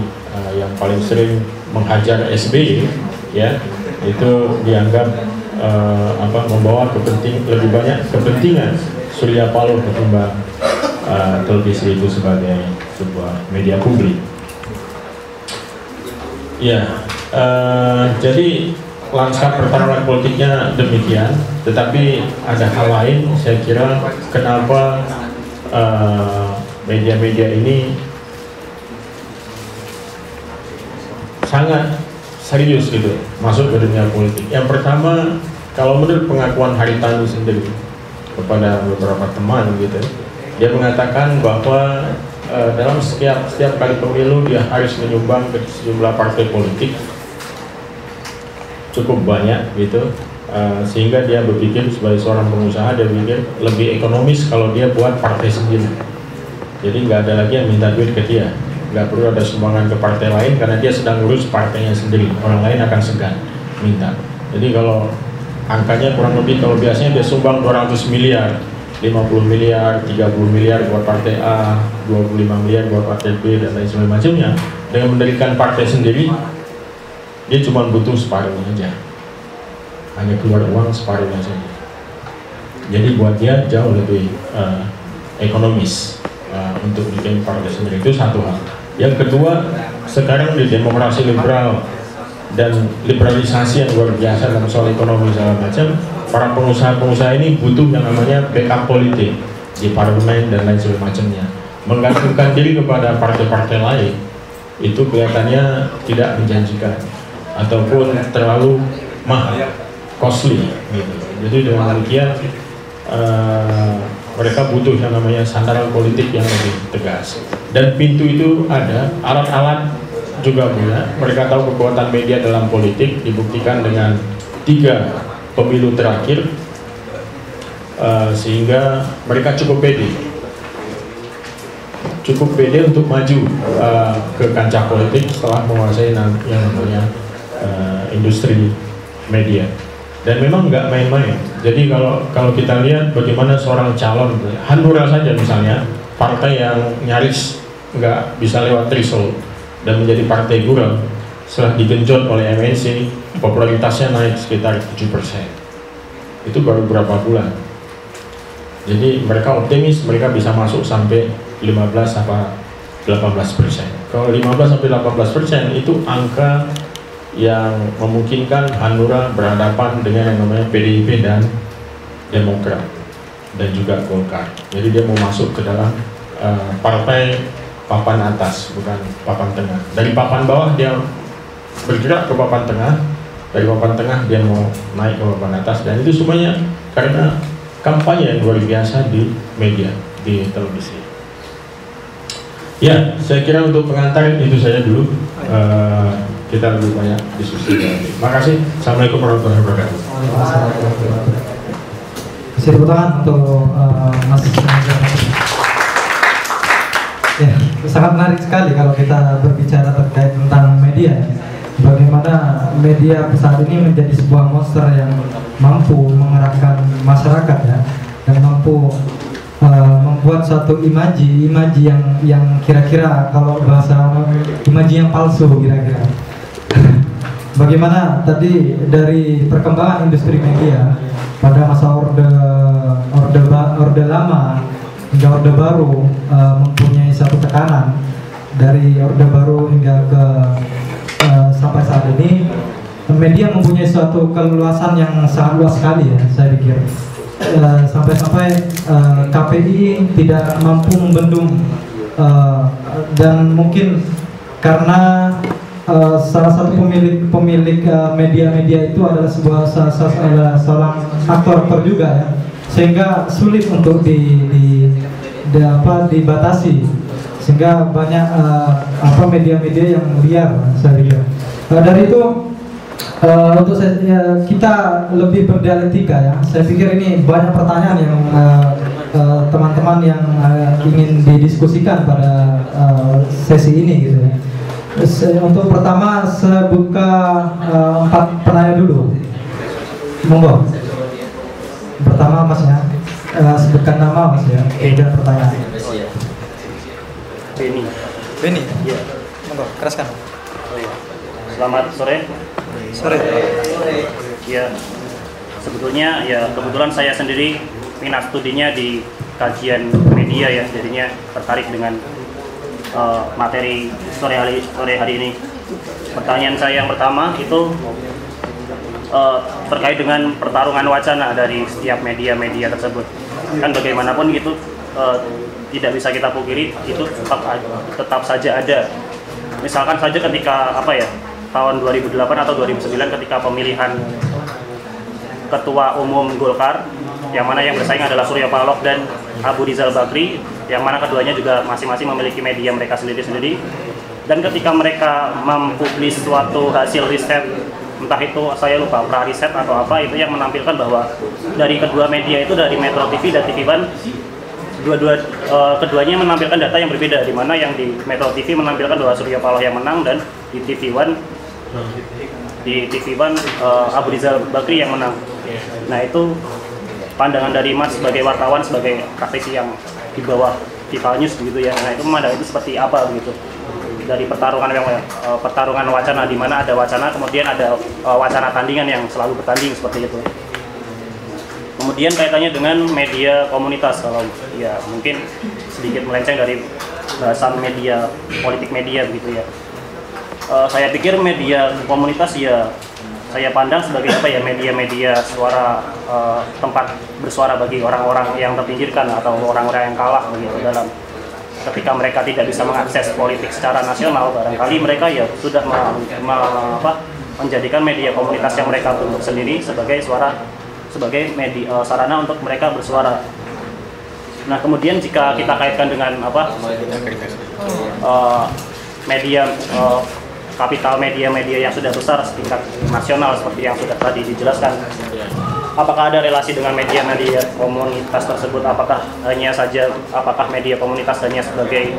yang paling sering menghajar SBY, ya, itu dianggap membawa lebih banyak kepentingan Surya Paloh ketimbang televisi itu sebagai sebuah media publik. Ya, jadi lanskap pertarungan politiknya demikian. Tetapi ada hal lain, saya kira kenapa media-media ini sangat serius gitu masuk ke dunia politik. Yang pertama, kalau menurut pengakuan Haritanu sendiri kepada beberapa teman gitu, dia mengatakan bahwa dalam setiap kali pemilu dia harus menyumbang ke sejumlah partai politik cukup banyak gitu, sehingga dia berpikir sebagai seorang pengusaha, dia pikir lebih ekonomis kalau dia buat partai sendiri. Jadi nggak ada lagi yang minta duit ke dia, nggak perlu ada sumbangan ke partai lain karena dia sedang ngurus partainya sendiri, orang lain akan segan minta. Jadi kalau angkanya kurang lebih, kalau biasanya dia sumbang 200 miliar, 50 miliar, 30 miliar buat partai A, 25 miliar buat partai B, dan lain sebagainya. Dengan mendirikan partai sendiri, dia cuma butuh separuhnya aja, hanya keluar uang separuhnya saja. Jadi buat dia jauh lebih ekonomis untuk bikin partai sendiri. Itu satu hal. Yang kedua, sekarang di demokrasi liberal dan liberalisasi yang luar biasa dalam soal ekonomi segala macam, para pengusaha-pengusaha ini butuh yang namanya backup politik di parlemen dan lain sebagainya. Menggantungkan diri kepada partai-partai lain itu kelihatannya tidak menjanjikan ataupun terlalu mahal, costly gitu. Jadi dengan demikian mereka butuh yang namanya sandaran politik yang lebih tegas, dan pintu itu ada, alat-alat juga punya. Mereka tahu kekuatan media dalam politik, dibuktikan dengan 3 pemilu terakhir, sehingga mereka cukup pede untuk maju ke kancah politik setelah menguasai yang namanya industri media. Dan memang nggak main-main. Jadi kalau kita lihat bagaimana seorang calon Hanura saja misalnya, partai yang nyaris nggak bisa lewat threshold dan menjadi partai gurem, setelah digenjot oleh MNC, popularitasnya naik sekitar 7%. Itu baru berapa bulan. Jadi mereka optimis mereka bisa masuk sampai 15 apa 18%. Kalau 15 sampai 18% itu angka yang memungkinkan Hanura berhadapan dengan yang namanya PDIP dan Demokrat dan juga Golkar. Jadi dia mau masuk ke dalam partai papan atas, bukan papan tengah. Dari papan bawah dia bergerak ke papan tengah, dari papan tengah dia mau naik ke papan atas, dan itu semuanya karena kampanye yang luar biasa di media, di televisi. Ya, saya kira untuk pengantar itu saja dulu. Kita lebih banyak diskusi nanti. Terima kasih. Assalamualaikum warahmatullahi wabarakatuh. Kasih tepuk tangan untuk Mas Nazar. Ya, sangat menarik sekali kalau kita berbicara terkait tentang media. Bagaimana media saat ini menjadi sebuah monster yang mampu mengerahkan masyarakat ya, dan mampu membuat suatu imaji yang kira-kira kalau bahasa imaji yang palsu kira-kira. Bagaimana tadi dari perkembangan industri media pada masa orde lama hingga orde baru mempunyai satu tekanan, dari orde baru hingga ke sampai saat ini media mempunyai suatu keluasan yang sangat luas sekali ya, saya pikir. Sampai-sampai KPI tidak mampu membendung, dan mungkin karena salah satu pemilik media-media itu adalah seorang aktor juga ya, sehingga sulit untuk dibatasi, sehingga banyak media-media yang liar saya pikir. Dari itu untuk kita lebih berdialektika ya, saya pikir ini banyak pertanyaan yang teman-teman yang ingin didiskusikan pada sesi ini gitu ya. Untuk pertama saya buka 4 penanya dulu, monggo. Pertama Mas ya, sebutkan nama Mas ya, kemudian pertanyaan. Beni, Iya. monggo, keraskan. Selamat sore. Sore. Ya, sebetulnya ya kebetulan saya sendiri minat studinya di kajian media ya, jadinya tertarik dengan materi sore hari ini. Pertanyaan saya yang pertama itu terkait dengan pertarungan wacana dari setiap media-media tersebut. Kan bagaimanapun itu tidak bisa kita pungkiri itu tetap saja ada. Misalkan saja ketika tahun 2008 atau 2009 ketika pemilihan ketua umum Golkar, yang mana yang bersaing adalah Surya Paloh dan Abu Rizal Bakri, yang mana keduanya juga masing-masing memiliki media mereka sendiri-sendiri. Dan ketika mereka mempublis suatu hasil riset, entah itu saya lupa pra-riset atau apa, itu yang menampilkan bahwa dari kedua media itu, dari Metro TV dan TV One, keduanya menampilkan data yang berbeda, di mana yang di Metro TV menampilkan bahwa Surya Paloh yang menang, dan di TV One Abu Rizal Bakri yang menang. Nah, itu pandangan dari Mas sebagai wartawan, sebagai praktisi yang di bawah Vital News begitu ya. Nah, itu memandang itu seperti apa begitu dari pertarungan wacana, di mana ada wacana kemudian ada wacana tandingan yang selalu bertanding seperti itu. Kemudian kaitannya dengan media komunitas, kalau ya mungkin sedikit melenceng dari bahasan media, politik media begitu ya. Saya pikir media komunitas ya saya pandang sebagai media-media suara, tempat bersuara bagi orang-orang yang terpinggirkan atau orang-orang yang kalah begitu, dalam ketika mereka tidak bisa mengakses politik secara nasional, barangkali mereka ya sudah menjadikan media komunitas yang mereka bentuk sendiri sebagai media sarana untuk mereka bersuara. Nah, kemudian jika kita kaitkan dengan media kapital media-media yang sudah besar setingkat nasional seperti yang sudah tadi dijelaskan, apakah ada relasi dengan media-media komunitas tersebut? Apakah media komunitas hanya sebagai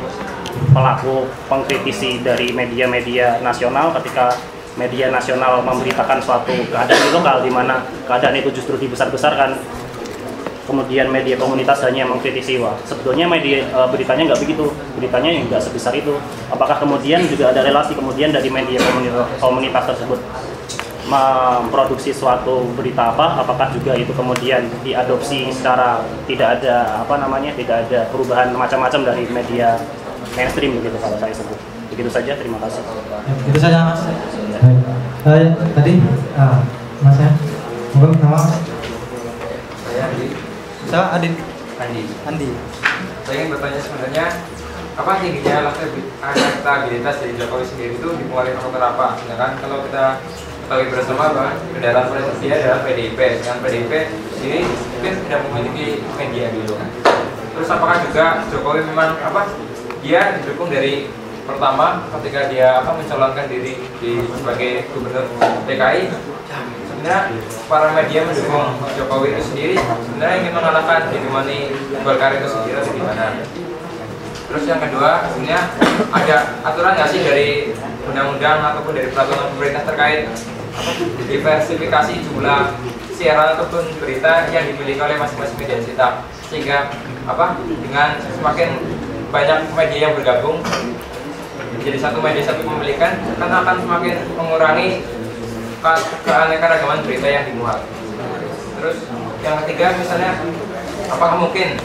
pelaku pengkritisi dari media-media nasional ketika media nasional memberitakan suatu keadaan di lokal, di mana keadaan itu justru dibesar-besarkan, kemudian media komunitas hanya mengkritisi? Wah, sebetulnya media beritanya nggak begitu, beritanya nggak sebesar itu. Apakah kemudian juga ada relasi kemudian dari media komunitas tersebut memproduksi suatu berita apakah juga itu kemudian diadopsi secara tidak ada perubahan macam-macam dari media mainstream begitu kalau saya sebut. Begitu saja, terima kasih. Itu saja Mas. Tadi Mas ya, monggo nama. Saya Andi. Saya Adit. Andi. Saya ingin bertanya sebenarnya apa tingginya elektabilitas dari Jokowi sendiri itu dimulai faktor apa? Sedangkan kalau kita ketahui bersama bahwa kendaraan politik dia adalah PDIP, dengan PDIP sendiri mungkin tidak memiliki media gitu. Terus apakah juga Jokowi memang dia didukung dari pertama ketika dia mencalonkan diri sebagai gubernur DKI, sebenarnya para media mendukung Jokowi itu sendiri sebenarnya ingin mengalahkan hegemoni Golkar itu sendiri atau gimana? Terus yang kedua, sebenarnya ada aturan nggak sih dari undang-undang ataupun dari peraturan pemerintah terkait diversifikasi jumlah siaran ataupun berita yang dimiliki oleh masing-masing media cetak, sehingga dengan semakin banyak media yang bergabung menjadi satu media satu pemilikan kan akan semakin mengurangi keanekaragaman berita yang dimuat. Terus yang ketiga, misalnya apakah mungkin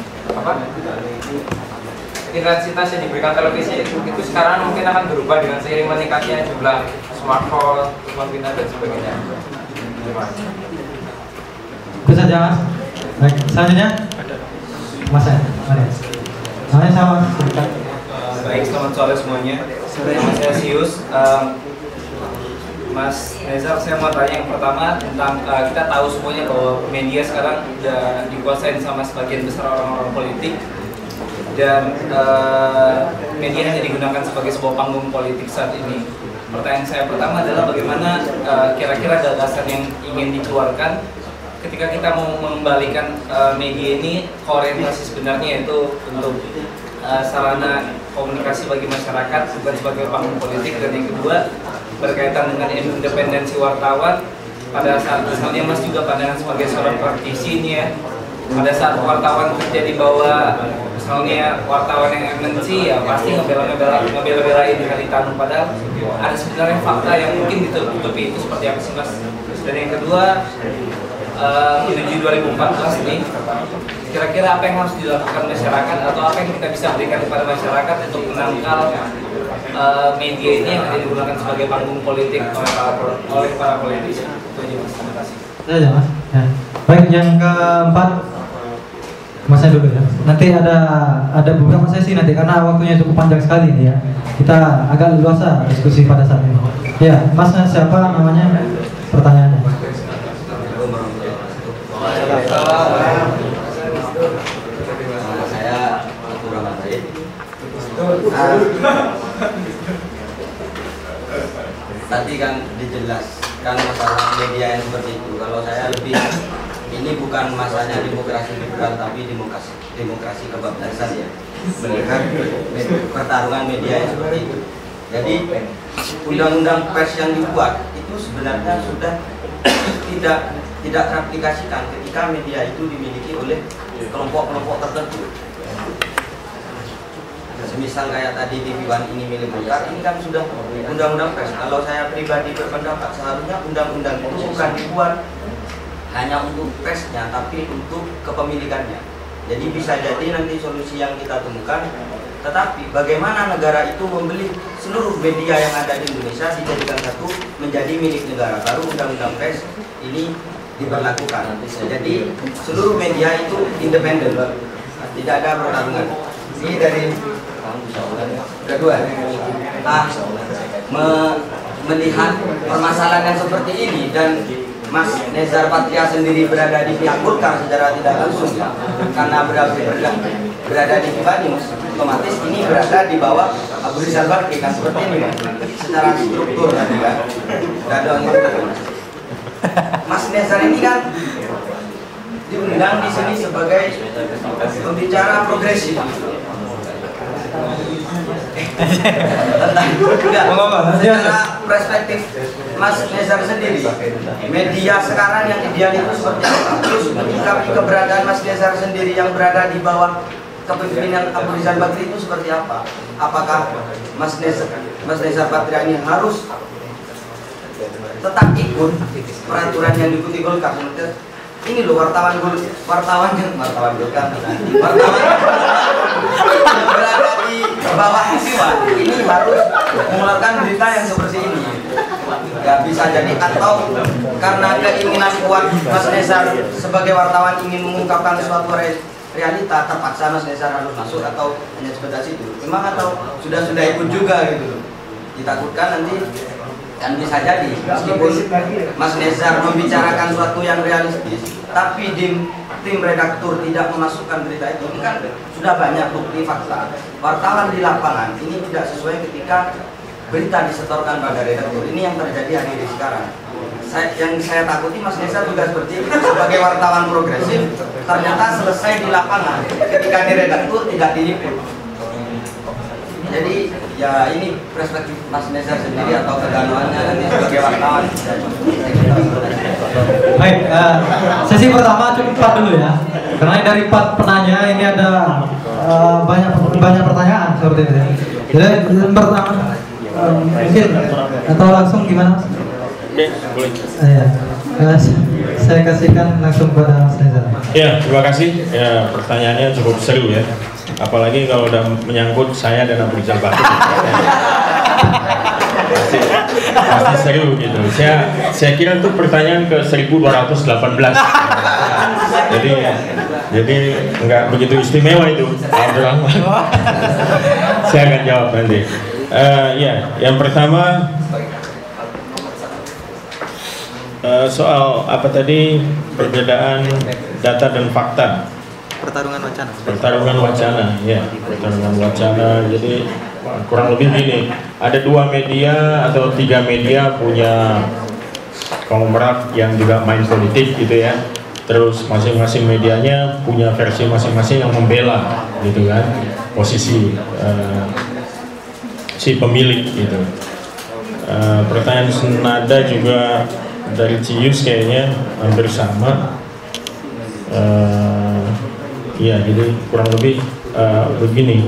intensitas yang diberikan televisi itu sekarang mungkin akan berubah dengan seiring meningkatnya jumlah smartphone, telepon pintar dan sebagainya. Terima kasih. Itu saja Mas. Baik, selanjutnya Mas ya, mari. Namanya sama. Baik, selamat sore semuanya. Nama saya Sius. Mas Nezar, saya mau tanya yang pertama tentang kita tahu semuanya bahwa media sekarang sudah dikuasai sama sebagian besar orang-orang politik, dan media hanya digunakan sebagai sebuah panggung politik saat ini. Pertanyaan saya pertama adalah bagaimana kira-kira gagasan yang ingin dikeluarkan ketika kita mau mengembalikan media ini ke orientasi sebenarnya, yaitu untuk sarana komunikasi bagi masyarakat bukan sebagai panggung politik. Dan yang kedua berkaitan dengan independensi wartawan. Pada saat misalnya Mas juga pandangan sebagai seorang praktisi ini ya, pada saat wartawan kerja di bawah misalnya wartawan yang MNC ya pasti ngebela-belain Haritanu, padahal ada sebenarnya fakta yang mungkin ditutupi. Itu seperti apa sih Mas? Dan yang kedua menuju 2014 ini kira-kira apa yang harus dilakukan masyarakat atau apa yang kita bisa berikan kepada masyarakat untuk menangkal media ini yang digunakan sebagai panggung politik oleh para politisi. Itu aja Mas, terima kasih. Ya, Mas. Ya. Baik, yang keempat Mas saya dulu ya. Nanti ada beberapa sesi nanti karena waktunya cukup panjang sekali nih ya. Kita agak luasa diskusi pada saat ini. Ya, Mas siapa namanya? Pertanyaannya. Saya Abdul Rahman Said. Tadi kan dijelaskan masalah media yang seperti itu. Kalau saya lebih, ini bukan masanya demokrasi liberal tapi demokrasi kebablasan ya. Melihat pertarungan media yang seperti itu. Jadi undang-undang pers yang dibuat itu sebenarnya sudah tidak teraplikasikan ketika media itu dimiliki oleh kelompok-kelompok tertentu. Semisal kayak tadi TV One ini milik Golkar, ini kan sudah undang-undang pers. Kalau saya pribadi berpendapat seharusnya undang-undang itu bukan dibuat hanya untuk persnya, tapi untuk kepemilikannya. Jadi bisa jadi nanti solusi yang kita temukan, tetapi bagaimana negara itu membeli seluruh media yang ada di Indonesia dijadikan satu menjadi milik negara, baru undang-undang pers ini diberlakukan. Jadi seluruh media itu independen, tidak ada pertarungan. Ini dari kedua, melihat permasalahan yang seperti ini dan Mas Nezar Patria sendiri berada di pihak Golkar secara tidak langsung ya, karena berada di Banyu, otomatis ini berada di bawah Abu Rizal Bakri kan seperti ini Mas, secara struktur tadi kan. Mas Nezar ini kan diundang di sini sebagai pembicara progresif. Secara perspektif Mas Nezar sendiri, media sekarang yang ideal itu seperti apa? Terus menyikapi keberadaan Mas Nezar sendiri yang berada di bawah kepemimpinan Abu Rizal Bakri itu seperti apa? Apakah Mas Nezar Patria ini harus tetap ikut peraturan yang diikuti Golkar? Ini loh wartawan yang berada di bawah peristiwa ini harus mengeluarkan berita yang seperti ini. Ya bisa jadi atau karena keinginan kuat Mas Nezar sebagai wartawan ingin mengungkapkan suatu realita, terpaksa Mas Nezar harus masuk atau hanya sebatas itu. Memang atau sudah ikut juga gitu. Ditakutkan nanti kan bisa jadi meskipun Mas Nezar membicarakan suatu yang realistis, tapi tim redaktur tidak memasukkan berita itu. Ini kan sudah banyak bukti fakta. Wartawan di lapangan ini tidak sesuai ketika berita disetorkan pada redaktur. Ini yang terjadi hari ini sekarang. Yang saya takuti Mas Nezar juga seperti itu, sebagai wartawan progresif ternyata selesai di lapangan ketika di redaktur tidak diliput. Jadi ya ini perspektif Mas Nezar sendiri atau keganuannya nanti sebagai wartawan. Baik, sesi pertama cukup 4 dulu ya. Karena dari 4 penanya ini ada banyak pertanyaan seperti itu. Jadi yang pertama mungkin atau langsung gimana? Boleh. Saya kasihkan langsung pada Mas Nezar. Ya, terima kasih. Ya, pertanyaannya cukup seru ya. Apalagi kalau udah menyangkut saya dan Abu Rizal Bakri. Pasti seru gitu. Saya kira itu pertanyaan ke 1218. Jadi nggak begitu istimewa itu. Saya akan jawab nanti. Ya, yang pertama soal apa tadi, perbedaan data dan fakta. Pertarungan wacana. Pertarungan wacana, ya, pertarungan wacana. Jadi kurang lebih gini, ada 2 media atau 3 media punya konglomerat yang juga main politik gitu ya. Terus masing-masing medianya punya versi masing-masing yang membela gitu kan posisi si pemilik gitu. Pertanyaan senada juga dari Cius kayaknya hampir sama. Ya, jadi kurang lebih begini.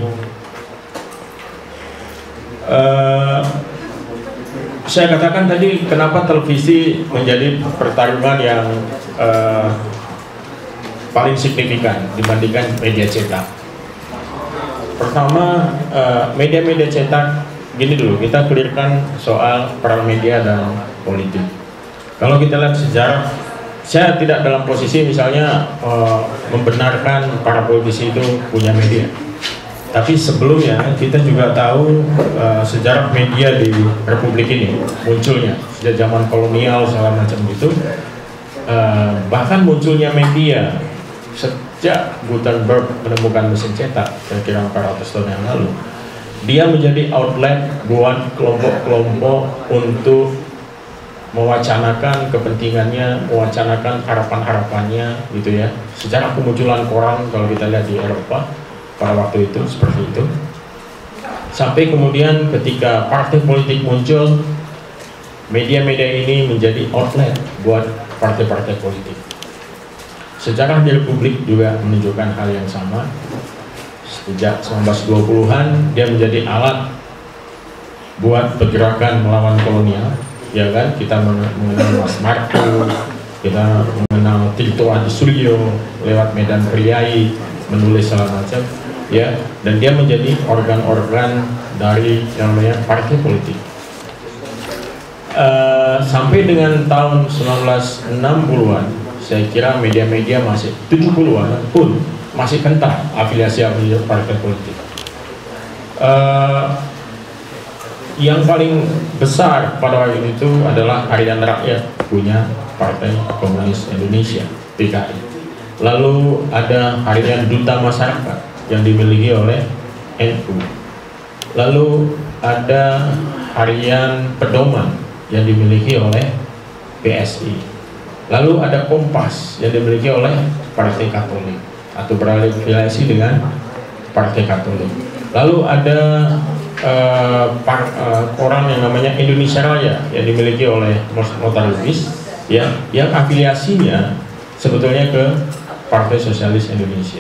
Saya katakan tadi kenapa televisi menjadi pertarungan yang paling signifikan dibandingkan media cetak. Pertama, media-media cetak, gini dulu, kita clearkan soal peran media dan politik. Kalau kita lihat sejarah, saya tidak dalam posisi misalnya membenarkan para politisi itu punya media. Tapi sebelumnya kita juga tahu sejarah media di Republik ini munculnya sejak zaman kolonial segala macam gitu. Bahkan munculnya media sejak Gutenberg menemukan mesin cetak kira-kira 400 tahun yang lalu. Dia menjadi outlet buat kelompok-kelompok untuk mewacanakan kepentingannya, mewacanakan harapan-harapannya gitu ya. Sejarah kemunculan koran kalau kita lihat di Eropa pada waktu itu seperti itu. Sampai kemudian ketika partai politik muncul, media-media ini menjadi outlet buat partai-partai politik. Sejarah di Republik juga menunjukkan hal yang sama. Sejak 1920-an dia menjadi alat buat pergerakan melawan kolonial. Ya kan, kita mengenal Mas Marco, kita mengenal Tito Adi Suryo lewat Medan Priai, menulis segala macam, ya, dan dia menjadi organ-organ dari yang namanya partai politik. Sampai dengan tahun 1960-an, saya kira media-media masih 70-an pun masih kental afiliasi partai politik. Yang paling besar pada waktu itu adalah Harian Rakyat, punya Partai Komunis Indonesia, PKI. Lalu ada Harian Duta Masyarakat yang dimiliki oleh NU. Lalu ada Harian Pedoman yang dimiliki oleh PSI. Lalu ada Kompas yang dimiliki oleh Partai Katolik atau berafiliasi dengan Partai Katolik. Lalu ada koran yang namanya Indonesia Raya yang dimiliki oleh Motar Lubis, ya, yang afiliasinya sebetulnya ke Partai Sosialis Indonesia,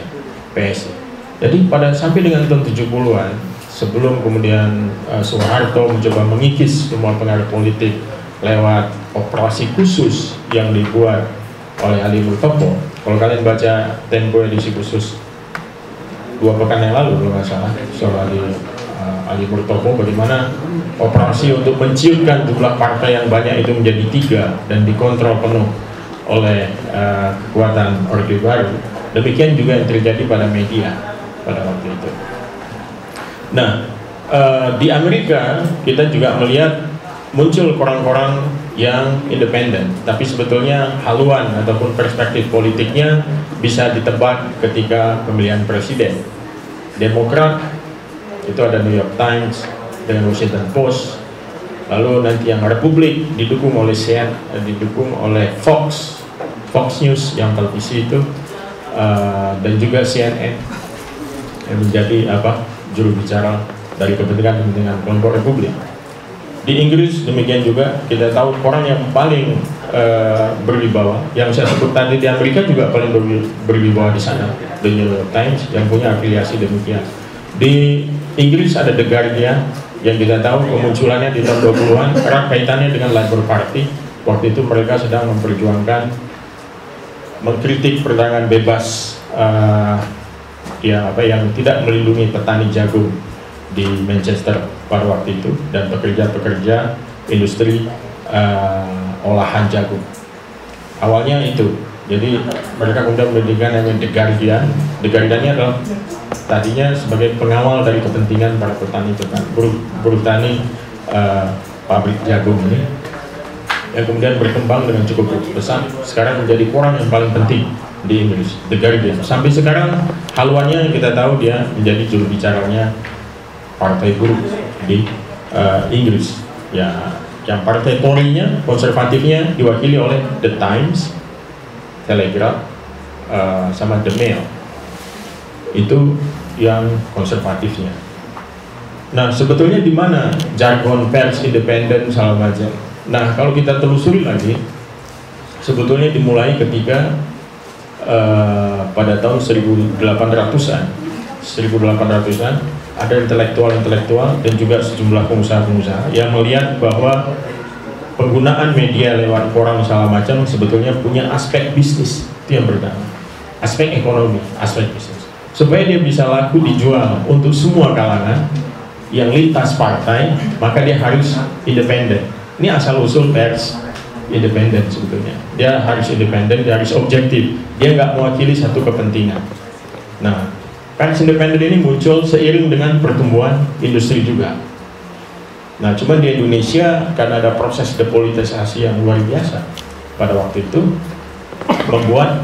PSI. Jadi sampai dengan tahun 70-an, sebelum kemudian Soeharto mencoba mengikis semua pengaruh politik lewat operasi khusus yang dibuat oleh Ali Multopo. Kalau kalian baca Tempo edisi khusus 2 pekan yang lalu kalau nggak salah soal Ali Murtopo, bagaimana operasi untuk menciutkan jumlah partai yang banyak itu menjadi 3 dan dikontrol penuh oleh kekuatan Orde Baru. Demikian juga yang terjadi pada media pada waktu itu. Nah, di Amerika kita juga melihat muncul koran-koran yang independen, tapi sebetulnya haluan ataupun perspektif politiknya bisa ditebak ketika pemilihan presiden. Demokrat itu ada New York Times dengan Washington Post, lalu nanti yang Republik didukung oleh didukung oleh Fox News yang televisi itu, dan juga CNN yang menjadi juru bicara dari kepentingan kelompok Republik. Di Inggris demikian juga, kita tahu orang yang paling berwibawa, yang saya sebut tadi di Amerika juga paling berwibawa di sana, The New York Times yang punya afiliasi demikian. Di Inggris ada The Guardian yang kita tahu kemunculannya di tahun 20-an erat kaitannya dengan Labour Party. Waktu itu mereka sedang memperjuangkan mengkritik perdagangan bebas yang tidak melindungi petani jagung di Manchester pada waktu itu dan pekerja-pekerja industri olahan jagung. Awalnya itu, jadi mereka kemudian mendirikan namanya The Guardian. The Guardian-nya adalah tadinya sebagai pengawal dari kepentingan para petani buruh tani pabrik jagung ini, yang kemudian berkembang dengan cukup besar. Sekarang menjadi koran yang paling penting di Inggris, The Guardian. Sampai sekarang haluannya kita tahu dia menjadi juru bicaranya partai buruh di Inggris. Ya, yang partai Tory-nya, konservatifnya diwakili oleh The Times, Telegraph, sama The Mail. Itu yang konservatifnya. Nah, sebetulnya di mana jargon pers independen segala macam? Nah, kalau kita telusuri lagi, sebetulnya dimulai ketika pada tahun 1800-an ada intelektual dan juga sejumlah pengusaha-pengusaha yang melihat bahwa penggunaan media lewat koran segala macam sebetulnya punya aspek bisnis, itu yang pertama, aspek ekonomi, aspek bisnis, supaya dia bisa laku dijual untuk semua kalangan yang lintas partai, maka dia harus independen. Ini asal usul pers independen sebetulnya. Dia harus independen, dia harus objektif, dia nggak mewakili satu kepentingan. Nah, pers independen ini muncul seiring dengan pertumbuhan industri juga. Nah, cuma di Indonesia karena ada proses depolitisasi yang luar biasa pada waktu itu, membuat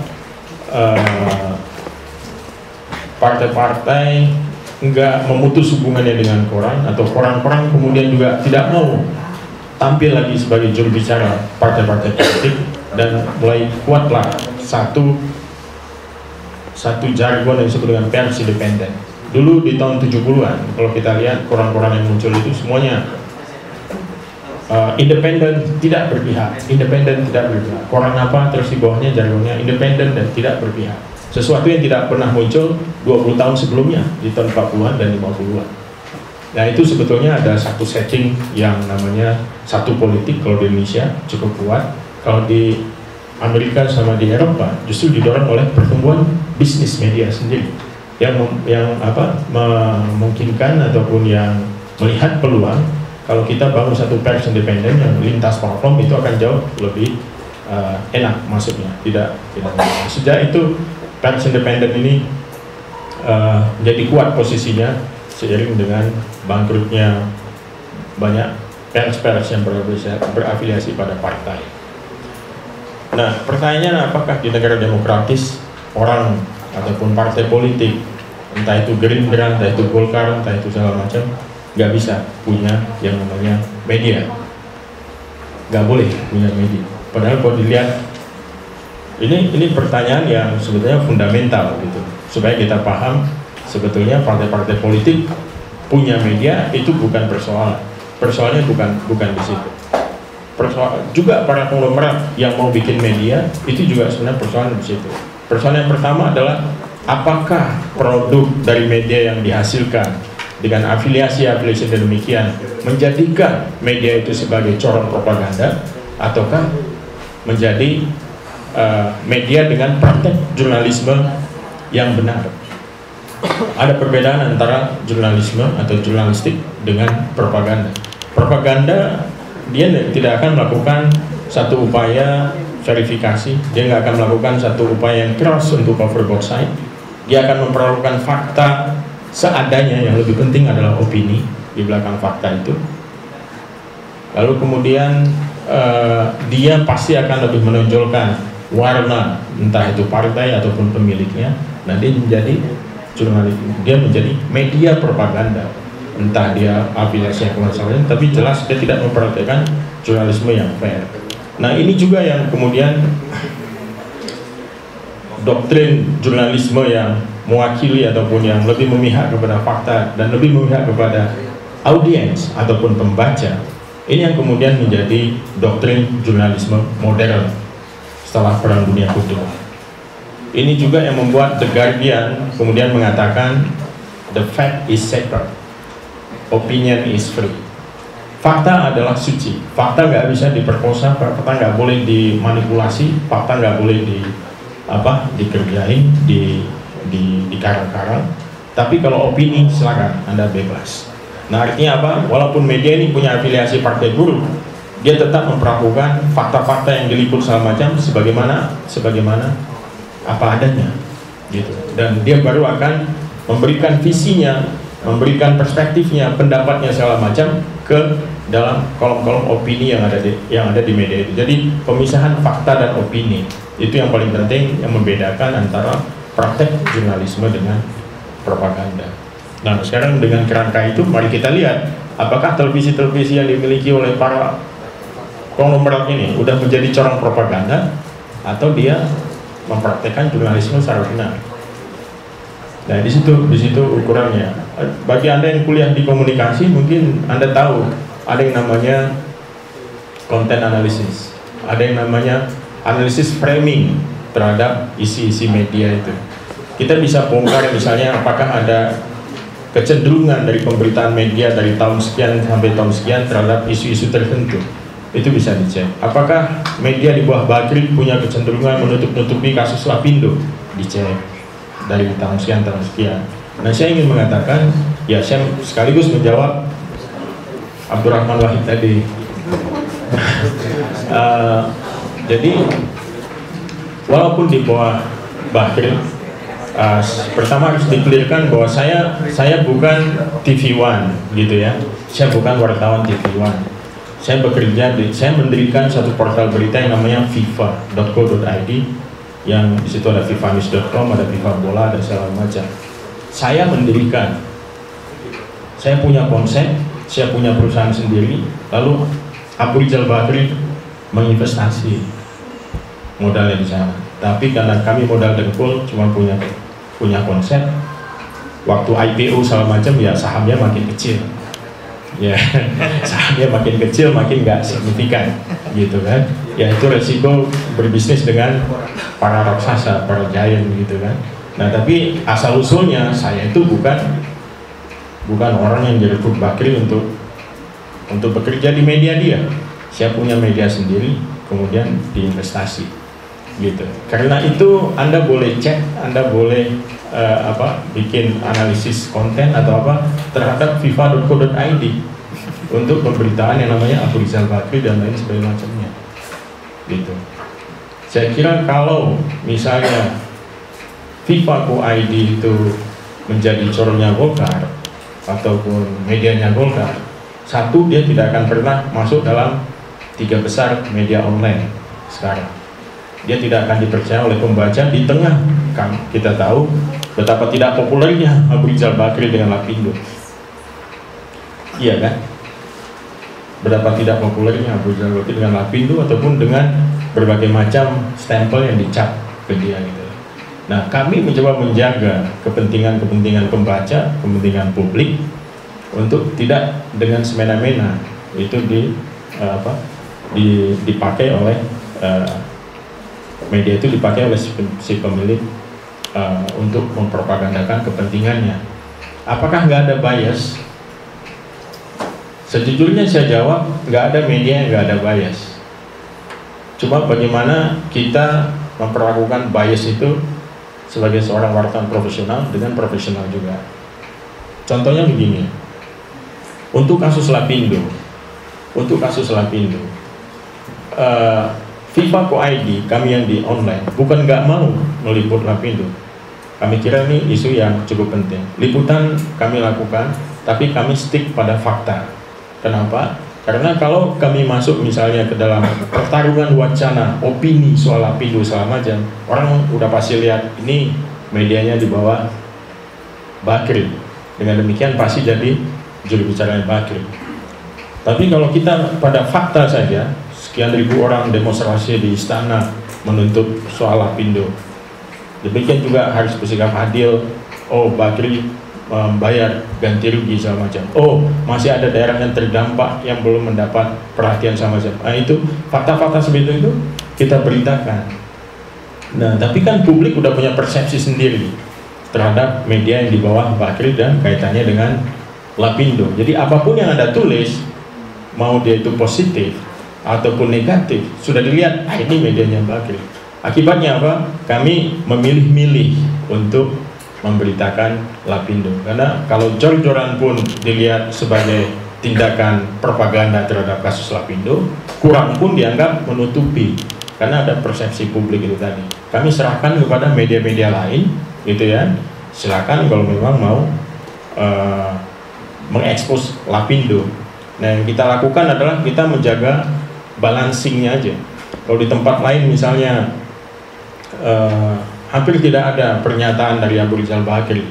partai-partai nggak memutus hubungannya dengan koran, atau koran-koran kemudian juga tidak mau tampil lagi sebagai juru bicara partai-partai politik, dan mulai kuatlah satu jargon yang disebut dengan pers independen. Dulu di tahun 70-an, kalau kita lihat koran-koran yang muncul itu semuanya independen tidak berpihak, koran apa terus di bawahnya jargonnya independen dan tidak berpihak, sesuatu yang tidak pernah muncul 20 tahun sebelumnya di tahun 40-an dan 50-an. Nah, itu sebetulnya ada satu setting yang namanya satu politik. Kalau di Indonesia cukup kuat, kalau di Amerika sama di Eropa justru didorong oleh pertumbuhan bisnis media sendiri yang memungkinkan ataupun yang melihat peluang. Kalau kita bangun satu pers independen yang lintas platform, itu akan jauh lebih enak masuknya. Tidak. Sejak itu pers independen ini menjadi kuat posisinya seiring dengan bangkrutnya banyak pers-pers yang berafiliasi pada partai. Nah, pertanyaannya, apakah di negara demokratis orang ataupun partai politik, entah itu Gerindra, entah itu Golkar, entah itu segala macam, nggak bisa punya yang namanya media? Nggak boleh punya media. Padahal kalau dilihat, ini pertanyaan yang sebetulnya fundamental gitu, supaya kita paham sebetulnya partai-partai politik punya media itu bukan persoalan. Persoalannya bukan di situ. Juga para konglomerat yang mau bikin media itu juga sebenarnya persoalan di situ. Persoalan yang pertama adalah apakah produk dari media yang dihasilkan dengan afiliasi demikian menjadikan media itu sebagai corong propaganda, ataukah menjadi media dengan praktek jurnalisme yang benar. ada perbedaan antara jurnalisme atau jurnalistik dengan propaganda. Propaganda dia tidak akan melakukan satu upaya verifikasi, dia nggak akan melakukan satu upaya yang keras untuk cover both side. Dia akan memperlakukan fakta seadanya, yang lebih penting adalah opini di belakang fakta itu. Lalu kemudian dia pasti akan lebih menonjolkan warna, entah itu partai ataupun pemiliknya. Nah, dia menjadi jurnalis, dia menjadi media propaganda, entah dia afiliasi kemasalah, tapi jelas dia tidak memperhatikan jurnalisme yang fair. Nah, ini juga yang kemudian doktrin jurnalisme yang mewakili ataupun yang lebih memihak kepada fakta dan lebih memihak kepada audiens ataupun pembaca. Ini yang kemudian menjadi doktrin jurnalisme modern setelah Perang Dunia Kedua. Ini juga yang membuat The Guardian kemudian mengatakan the fact is sacred, opinion is free. Fakta adalah suci, fakta nggak bisa diperkosa, fakta nggak boleh dimanipulasi, fakta nggak boleh dikerjain, dikarang-karang. Tapi kalau opini silakan, Anda bebas. Nah, artinya apa? Walaupun media ini punya afiliasi partai buruh, dia tetap memperlakukan fakta-fakta yang diliput segala macam sebagaimana apa adanya, gitu. Dan dia baru akan memberikan visinya, memberikan perspektifnya, pendapatnya segala macam ke dalam kolom-kolom opini yang ada di media itu. Jadi pemisahan fakta dan opini itu yang paling penting, yang membedakan antara praktek jurnalisme dengan propaganda. Nah, sekarang dengan kerangka itu mari kita lihat apakah televisi-televisi yang dimiliki oleh para konglomerat ini udah menjadi corong propaganda atau dia mempraktekkan jurnalisme secara benar. Nah, di situ ukurannya. Bagi Anda yang kuliah di komunikasi, mungkin Anda tahu ada yang namanya content analysis, ada yang namanya analisis framing terhadap isi-isi media itu. Kita bisa bongkar misalnya apakah ada kecenderungan dari pemberitaan media dari tahun sekian sampai tahun sekian terhadap isu-isu tertentu. Itu bisa dicek. Apakah media di bawah Bakri punya kecenderungan menutup-nutupi kasus Lapindo? Dicek dari tahun sekian. Nah, saya ingin mengatakan, ya saya sekaligus menjawab Abdurrahman Wahid tadi. Jadi walaupun di bawah Bakri, pertama harus dikelirkan bahwa saya bukan TV One gitu ya. Saya bukan wartawan TV One. Saya mendirikan satu portal berita yang namanya fifa.co.id, yang di situ ada fifanews.com, ada FIFA Bola, ada segala macam. Saya mendirikan, saya punya konsep, saya punya perusahaan sendiri, lalu Abu Rizal Bakri menginvestasi modalnya di sana. Tapi karena kami modal dengkul, cuma punya konsep, waktu IPO segala macam, ya sahamnya makin kecil. Ya, sahamnya makin kecil, makin nggak signifikan, gitu kan? Ya itu resiko berbisnis dengan para raksasa, para giant, gitu kan? Nah, tapi asal usulnya saya itu bukan orang yang direkrut Bakri untuk bekerja di media dia. Saya punya media sendiri, kemudian diinvestasi, gitu. Karena itu Anda boleh cek, Anda boleh bikin analisis konten atau apa terhadap fifa.co.id untuk pemberitaan yang namanya Abu Rizal Bakri dan lain sebagainya macamnya, gitu. Saya kira kalau misalnya FIFA.co.id itu menjadi corongnya Golkar ataupun medianya Golkar, satu, dia tidak akan pernah masuk dalam 3 besar media online sekarang. Dia tidak akan dipercaya oleh pembaca di tengah. Kita tahu betapa tidak populernya Abu Rizal Bakri dengan Lapindo. Iya kan? Betapa tidak populernya Abu Rizal Bakri dengan Lapindo ataupun dengan berbagai macam stempel yang dicap ke dia gitu. Nah, kami mencoba menjaga kepentingan pembaca, kepentingan publik untuk tidak dengan semena-mena itu dipakai oleh media itu dipakai oleh si pemilik untuk mempropagandakan kepentingannya. Apakah nggak ada bias? Sejujurnya saya jawab nggak ada media yang nggak ada bias. Cuma bagaimana kita memperlakukan bias itu sebagai seorang wartawan profesional dengan profesional juga. Contohnya begini, untuk kasus Lapindo, FIFA Co.id, kami yang di online, bukan nggak mau meliput Lapindo. Kami kira ini isu yang cukup penting. Liputan kami lakukan, tapi kami stick pada fakta. Kenapa? Karena kalau kami masuk misalnya ke dalam pertarungan wacana, opini soal Lapindo segala macam, orang udah pasti lihat ini medianya di bawah Bakri. Dengan demikian pasti jadi juru bicaranya Bakri. Tapi kalau kita pada fakta saja, sekian ribu orang demonstrasi di istana menuntut soal Lapindo. Demikian juga harus bersikap adil. Oh, Bakri membayar ganti rugi segala macam. Oh, masih ada daerah yang terdampak yang belum mendapat perhatian sama macam. Nah, itu fakta-fakta seperti itu kita beritakan. Nah, tapi kan publik udah punya persepsi sendiri terhadap media yang di bawah Bakri dan kaitannya dengan Lapindo. Jadi apapun yang Anda tulis, mau dia itu positif ataupun negatif, sudah dilihat, ini medianya Bakri. Akibatnya apa? Kami memilih-milih untuk memberitakan Lapindo, karena kalau jor-joran pun dilihat sebagai tindakan propaganda terhadap kasus Lapindo, kurang pun dianggap menutupi, karena ada persepsi publik itu tadi. Kami serahkan kepada media-media lain, gitu ya. Silakan kalau memang mau mengekspos Lapindo. Nah, yang kita lakukan adalah kita menjaga balancingnya aja. Kalau di tempat lain misalnya hampir tidak ada pernyataan dari Abu Rizal Bakri,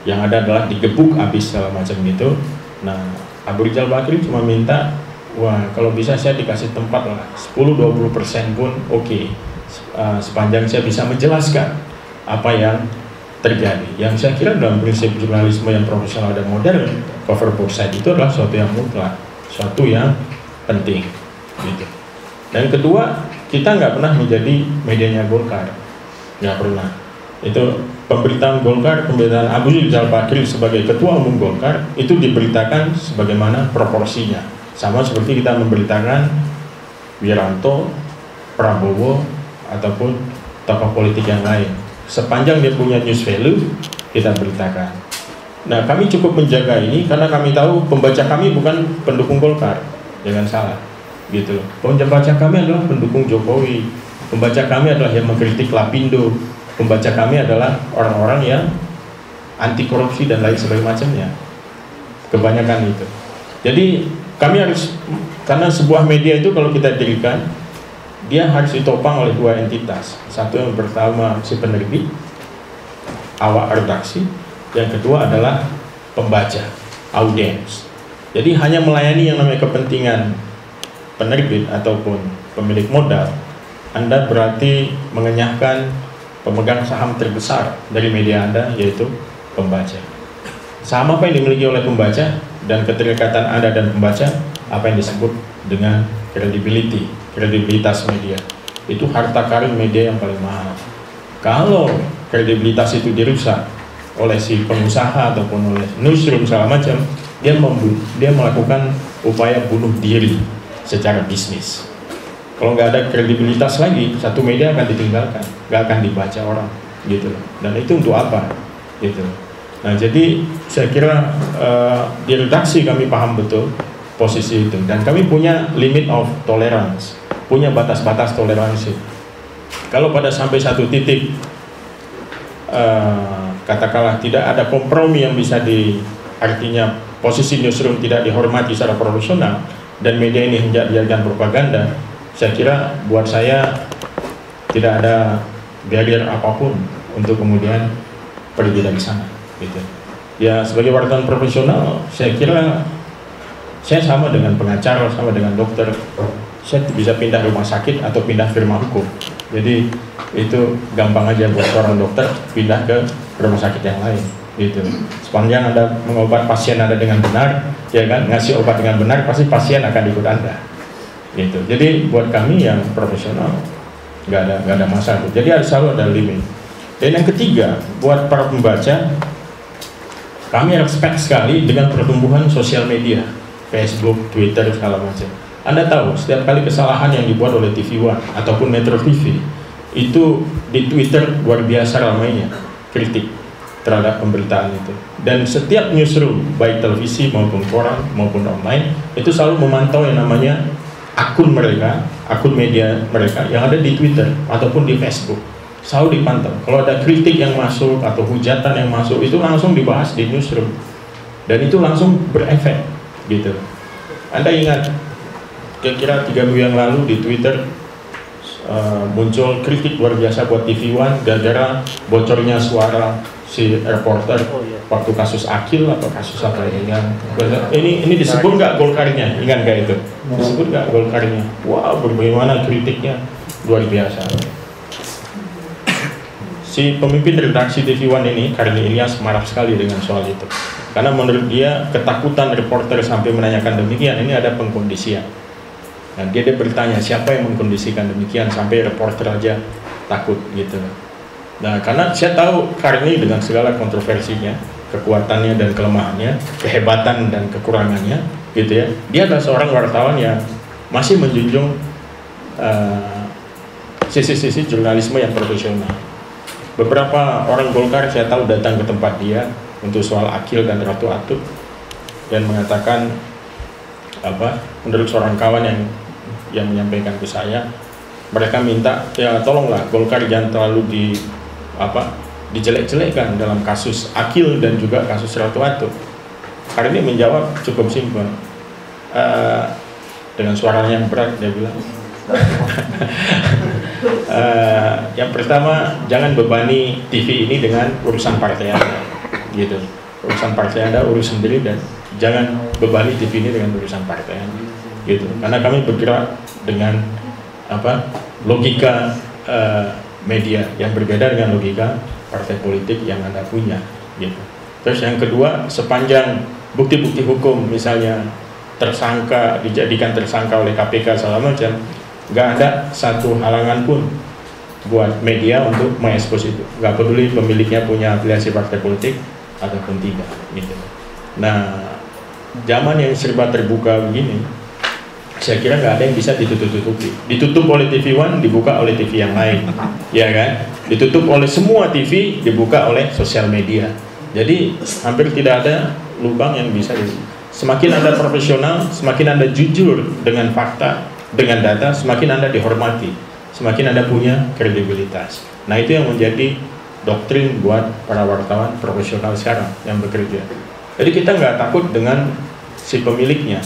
yang ada adalah digebuk habis segala macam gitu. Nah, Abu Rizal Bakri cuma minta, wah kalau bisa saya dikasih tempat lah 10-20% pun oke, sepanjang saya bisa menjelaskan apa yang terjadi. Yang saya kira dalam prinsip jurnalisme yang profesional dan modern, cover both side itu adalah suatu yang mutlak, suatu yang penting gitu. Dan kedua, kita nggak pernah menjadi medianya Golkar, nggak pernah. Itu pemberitaan Golkar, pemberitaan Abu Rizal Bakri sebagai ketua umum Golkar itu diberitakan sebagaimana proporsinya, sama seperti kita memberitakan Wiranto, Prabowo ataupun tokoh politik yang lain. Sepanjang dia punya news value, kita beritakan. Nah, kami cukup menjaga ini karena kami tahu pembaca kami bukan pendukung Golkar, jangan salah gitu. Pembaca kami adalah pendukung Jokowi, pembaca kami adalah yang mengkritik Lapindo, pembaca kami adalah orang-orang yang anti korupsi dan lain sebagainya, kebanyakan itu. Jadi kami harus, karena sebuah media itu kalau kita dirikan, dia harus ditopang oleh dua entitas. Satu yang pertama si penerbit, awak redaksi, yang kedua adalah pembaca, audiens. Jadi hanya melayani yang namanya kepentingan penerbit ataupun pemilik modal, Anda berarti mengenyahkan pemegang saham terbesar dari media Anda, yaitu pembaca. Saham apa yang dimiliki oleh pembaca dan keterikatan Anda dan pembaca, apa yang disebut dengan kredibilitas media. Itu harta karun media yang paling mahal. Kalau kredibilitas itu dirusak oleh si pengusaha ataupun oleh newsroom segala macam, dia melakukan upaya bunuh diri secara bisnis. Kalau nggak ada kredibilitas lagi, satu media akan ditinggalkan, nggak akan dibaca orang, gitu. Dan itu untuk apa, gitu. Nah, jadi saya kira di redaksi kami paham betul posisi itu, dan kami punya limit of tolerance, punya batas-batas toleransi. Kalau pada sampai satu titik katakanlah tidak ada kompromi yang bisa artinya posisi newsroom tidak dihormati secara profesional dan media ini hendak dijadikan propaganda, saya kira buat saya tidak ada barrier apapun untuk kemudian pergi dari sana, gitu. Ya, sebagai wartawan profesional, saya kira saya sama dengan pengacara, sama dengan dokter, saya bisa pindah rumah sakit atau pindah firma hukum. Jadi itu gampang aja buat seorang dokter pindah ke rumah sakit yang lain, gitu. Sepanjang Anda mengobat pasien Anda dengan benar, ya kan, ngasih obat dengan benar, pasti pasien akan ikut Anda, gitu. Jadi buat kami yang profesional nggak ada masalah. Jadi selalu ada limit. Dan yang ketiga, buat para pembaca, kami respect sekali dengan pertumbuhan sosial media, Facebook, Twitter, segala macam. Anda tahu, setiap kali kesalahan yang dibuat oleh TV One ataupun Metro TV, itu di Twitter luar biasa ramainya kritik terhadap pemberitaan itu. Dan setiap newsroom, baik televisi maupun koran maupun online, itu selalu memantau yang namanya akun mereka, akun media mereka yang ada di Twitter ataupun di Facebook. Selalu dipantau. Kalau ada kritik yang masuk atau hujatan yang masuk, itu langsung dibahas di newsroom. Dan itu langsung berefek, gitu. Anda ingat, kira-kira 3 minggu yang lalu di Twitter muncul kritik luar biasa buat TV One gara-gara bocornya suara si reporter waktu kasus Akil atau kasus apa ini kan. Ini disebut nggak Golkarnya, ingat nggak itu? Disebut nggak Golkarnya? Wow, bagaimana kritiknya luar biasa. Si pemimpin redaksi TV One ini, Karni Ilyas, marah sekali dengan soal itu. Karena menurut dia ketakutan reporter sampai menanyakan demikian, ini ada pengkondisian. Nah, dia bertanya siapa yang mengkondisikan demikian sampai reporter aja takut gitu. Nah, karena saya tahu Karni dengan segala kontroversinya, kekuatannya dan kelemahannya, kehebatan dan kekurangannya, gitu ya. Dia adalah seorang wartawan yang masih menjunjung sisi-sisi jurnalisme yang profesional. Beberapa orang Golkar saya tahu datang ke tempat dia untuk soal Akil dan Ratu Atut dan mengatakan menurut seorang kawan yang menyampaikan ke saya, mereka minta ya tolonglah Golkar jangan terlalu dijelek-jelekkan dalam kasus Akil dan juga kasus Ratu Atut. Hari ini menjawab cukup simpel dengan suaranya yang berat, dia bilang yang pertama, jangan bebani TV ini dengan urusan partai Anda, gitu. Urusan partai Anda urus sendiri dan jangan bebani TV ini dengan urusan partai Anda, gitu. Karena kami bergerak dengan logika media yang berbeda dengan logika partai politik yang Anda punya, gitu. Terus yang kedua, sepanjang bukti-bukti hukum misalnya tersangka dijadikan tersangka oleh KPK segala macam, nggak ada satu halangan pun buat media untuk mengekspos itu, nggak peduli pemiliknya punya afiliasi partai politik ataupun tidak, gitu. Nah, zaman yang serba terbuka begini, saya kira nggak ada yang bisa ditutup-tutupi. Ditutup oleh TV One, dibuka oleh TV yang lain, ya kan? Ditutup oleh semua TV, dibuka oleh sosial media. Jadi hampir tidak ada lubang yang bisa semakin Anda profesional, semakin Anda jujur dengan fakta, dengan data, semakin Anda dihormati, semakin Anda punya kredibilitas. Nah, itu yang menjadi doktrin buat para wartawan profesional sekarang yang bekerja. Jadi kita nggak takut dengan si pemiliknya,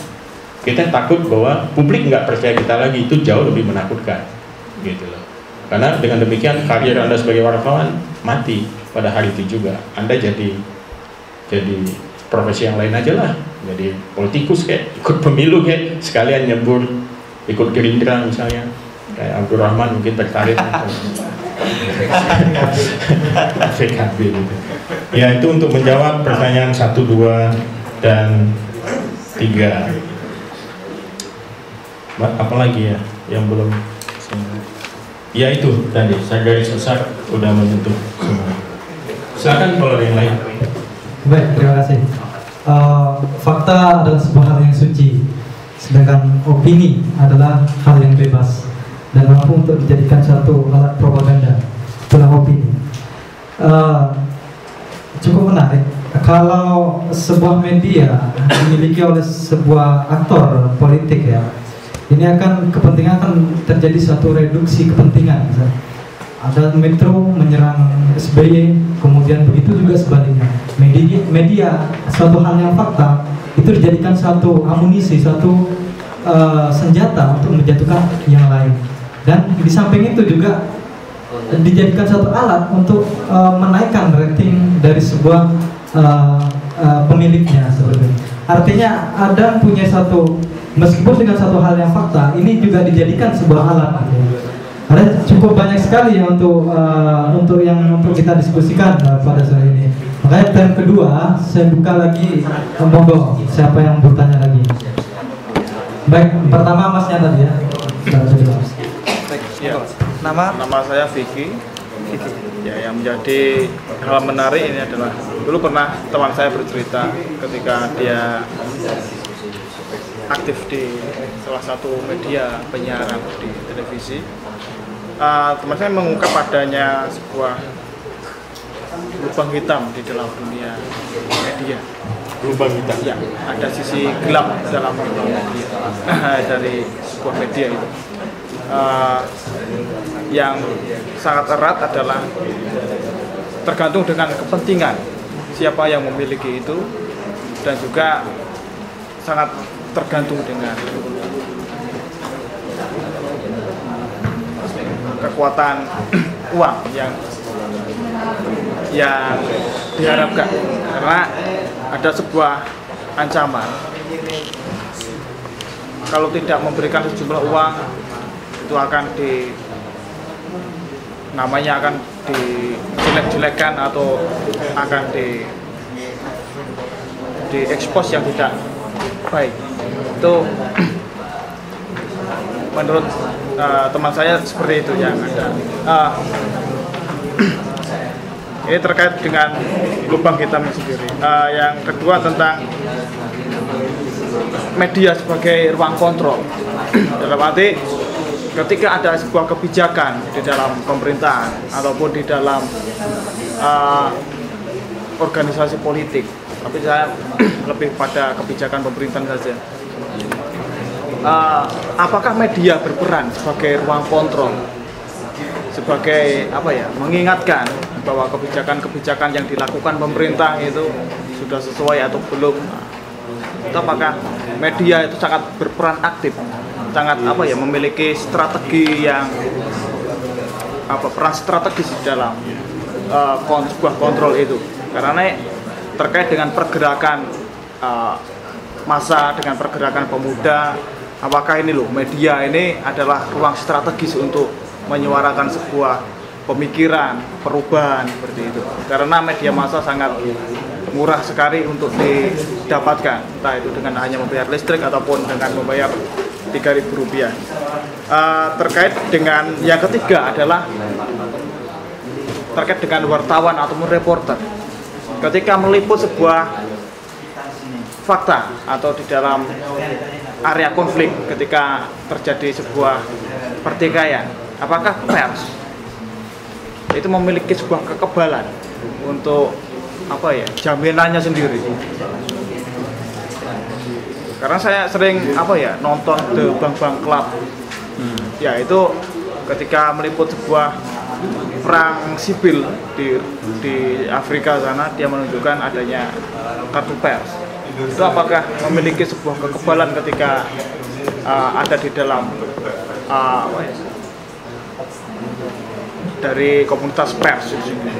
kita takut bahwa publik nggak percaya kita lagi, itu jauh lebih menakutkan, gitu loh. Karena dengan demikian karir Anda sebagai wartawan mati pada hari itu juga. Anda jadi profesi yang lain aja lah, jadi politikus kayak ikut pemilu kayak sekalian nyebur ikut Gerindra misalnya, kayak Abdurrahman mungkin tertarik PKB gitu. Ya, itu untuk menjawab pertanyaan 1, 2, dan 3. Apalagi ya yang belum? Ya itu tadi, saya garis besar udah menyentuh semua. Silakan kalau ada yang lain. Baik, terima kasih. Fakta adalah sebuah hal yang suci, sedangkan opini adalah hal yang bebas dan mampu untuk dijadikan satu alat propaganda. Itulah opini. Cukup menarik kalau sebuah media dimiliki oleh sebuah aktor politik, ya, ini akan kepentingan akan terjadi suatu reduksi kepentingan. Ada Metro menyerang SBY, kemudian begitu juga sebaliknya. Media suatu hal yang fakta itu dijadikan suatu amunisi, suatu senjata untuk menjatuhkan yang lain. Dan di samping itu juga dijadikan suatu alat untuk menaikkan rating dari sebuah pemiliknya seperti itu. Artinya ada punya satu, meskipun dengan satu hal yang fakta, ini juga dijadikan sebuah alat. Ada cukup banyak sekali ya untuk kita diskusikan pada sore ini. Makanya time kedua saya buka lagi, monggo siapa yang bertanya lagi. Baik, pertama Masnya tadi ya. Ya, nama saya Vicky. Ya, yang menjadi hal menarik ini adalah dulu pernah teman saya bercerita ketika dia aktif di salah satu media penyiaran di televisi. teman saya mengungkap adanya sebuah lubang hitam di dalam dunia media. Lubang hitam. Ya, ada sisi gelap dalam dunia media dari sebuah media itu. Yang sangat erat adalah tergantung dengan kepentingan siapa yang memiliki itu, dan juga sangat tergantung dengan kekuatan uang yang diharapkan, karena ada sebuah ancaman kalau tidak memberikan sejumlah uang itu akan namanya akan dijelek-jelekkan atau akan diekspos yang tidak baik. Itu menurut teman saya seperti itu yang ada. Ini terkait dengan lubang hitam sendiri. Yang kedua tentang media sebagai ruang kontrol. Dalam arti ketika ada sebuah kebijakan di dalam pemerintahan ataupun di dalam organisasi politik, tapi saya lebih pada kebijakan pemerintahan saja. Apakah media berperan sebagai ruang kontrol, sebagai mengingatkan bahwa kebijakan-kebijakan yang dilakukan pemerintah itu sudah sesuai atau belum? Atau apakah media itu sangat berperan aktif, sangat memiliki strategi yang peran strategis dalam sebuah kontrol itu? Karena terkait dengan pergerakan massa, dengan pergerakan pemuda, apakah ini media ini adalah ruang strategis untuk menyuarakan sebuah pemikiran, perubahan seperti itu? Karena media massa sangat murah sekali untuk didapatkan, entah itu dengan hanya membayar listrik ataupun dengan membayar Rp3.000. Terkait dengan yang ketiga adalah terkait dengan wartawan ataupun reporter. Ketika meliput sebuah fakta atau di dalam area konflik, ketika terjadi sebuah pertikaian, apakah pers itu memiliki sebuah kekebalan untuk jaminannya sendiri? Karena saya sering nonton The Bang Bang Club, itu ketika meliput sebuah perang sipil di Afrika sana, dia menunjukkan adanya kartu pers. Itu apakah memiliki sebuah kekebalan ketika ada di dalam dari komunitas pers?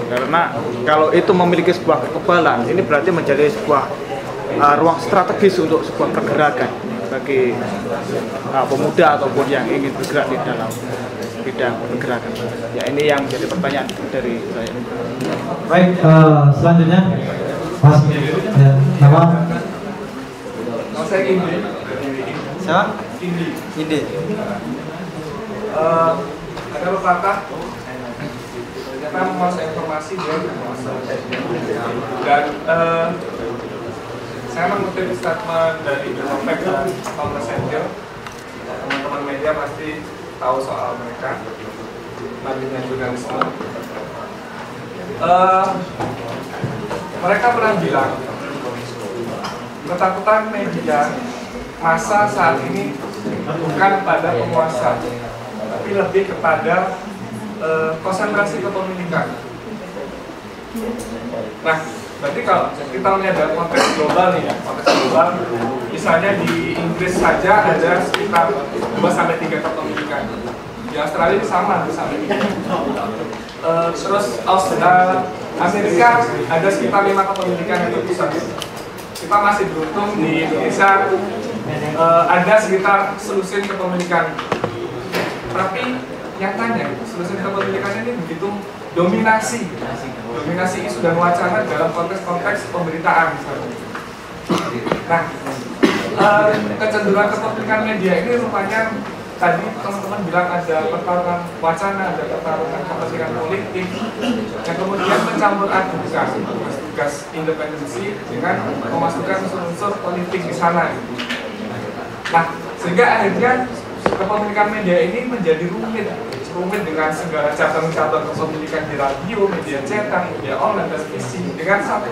Karena kalau itu memiliki sebuah kekebalan, ini berarti menjadi sebuah ruang strategis untuk sebuah pergerakan bagi pemuda ataupun yang ingin bergerak di dalam bidang pergerakan. Ya, ini yang menjadi pertanyaan dari saya. Baik, selanjutnya Mas, ya, nama? Saya Indi. Siapa? Indi. Ada pepatah, ternyata menguasai informasi dia menguasai. Dan saya mengutip statement dari Demopak dan Thomas Angel. Teman-teman media pasti tahu soal mereka, nabinya jurnalisme. Mereka pernah bilang ketakutan media massa saat ini bukan pada penguasa, tapi lebih kepada konsentrasi kepemilikan. Nah, berarti kalau kita melihat dalam konteks global nih ya, konteks global, misalnya di Inggris saja ada sekitar 2-3 kepemilikan. Di Australia sama 2-3. Terus Amerika ada sekitar 5 kepemilikan yang terpusat. Kita masih beruntung di Indonesia ada sekitar selusin kepemilikan. Tapi nyatanya selusin kepemilikan ini begitu dominasi isu dan wacana dalam konteks pemberitaan misalnya. Nah, kecenderungan kepemilikan media ini rupanya tadi teman-teman bilang ada pertarungan wacana, ada pertarungan kepentingan politik yang kemudian mencampur adukan tugas independensi dengan memasukkan unsur-unsur politik di sana. Nah, sehingga akhirnya kepemilikan media ini menjadi rumit rumit dengan segala cabang-cabang kepemilikan di radio, media cetak, media online, televisi dengan satu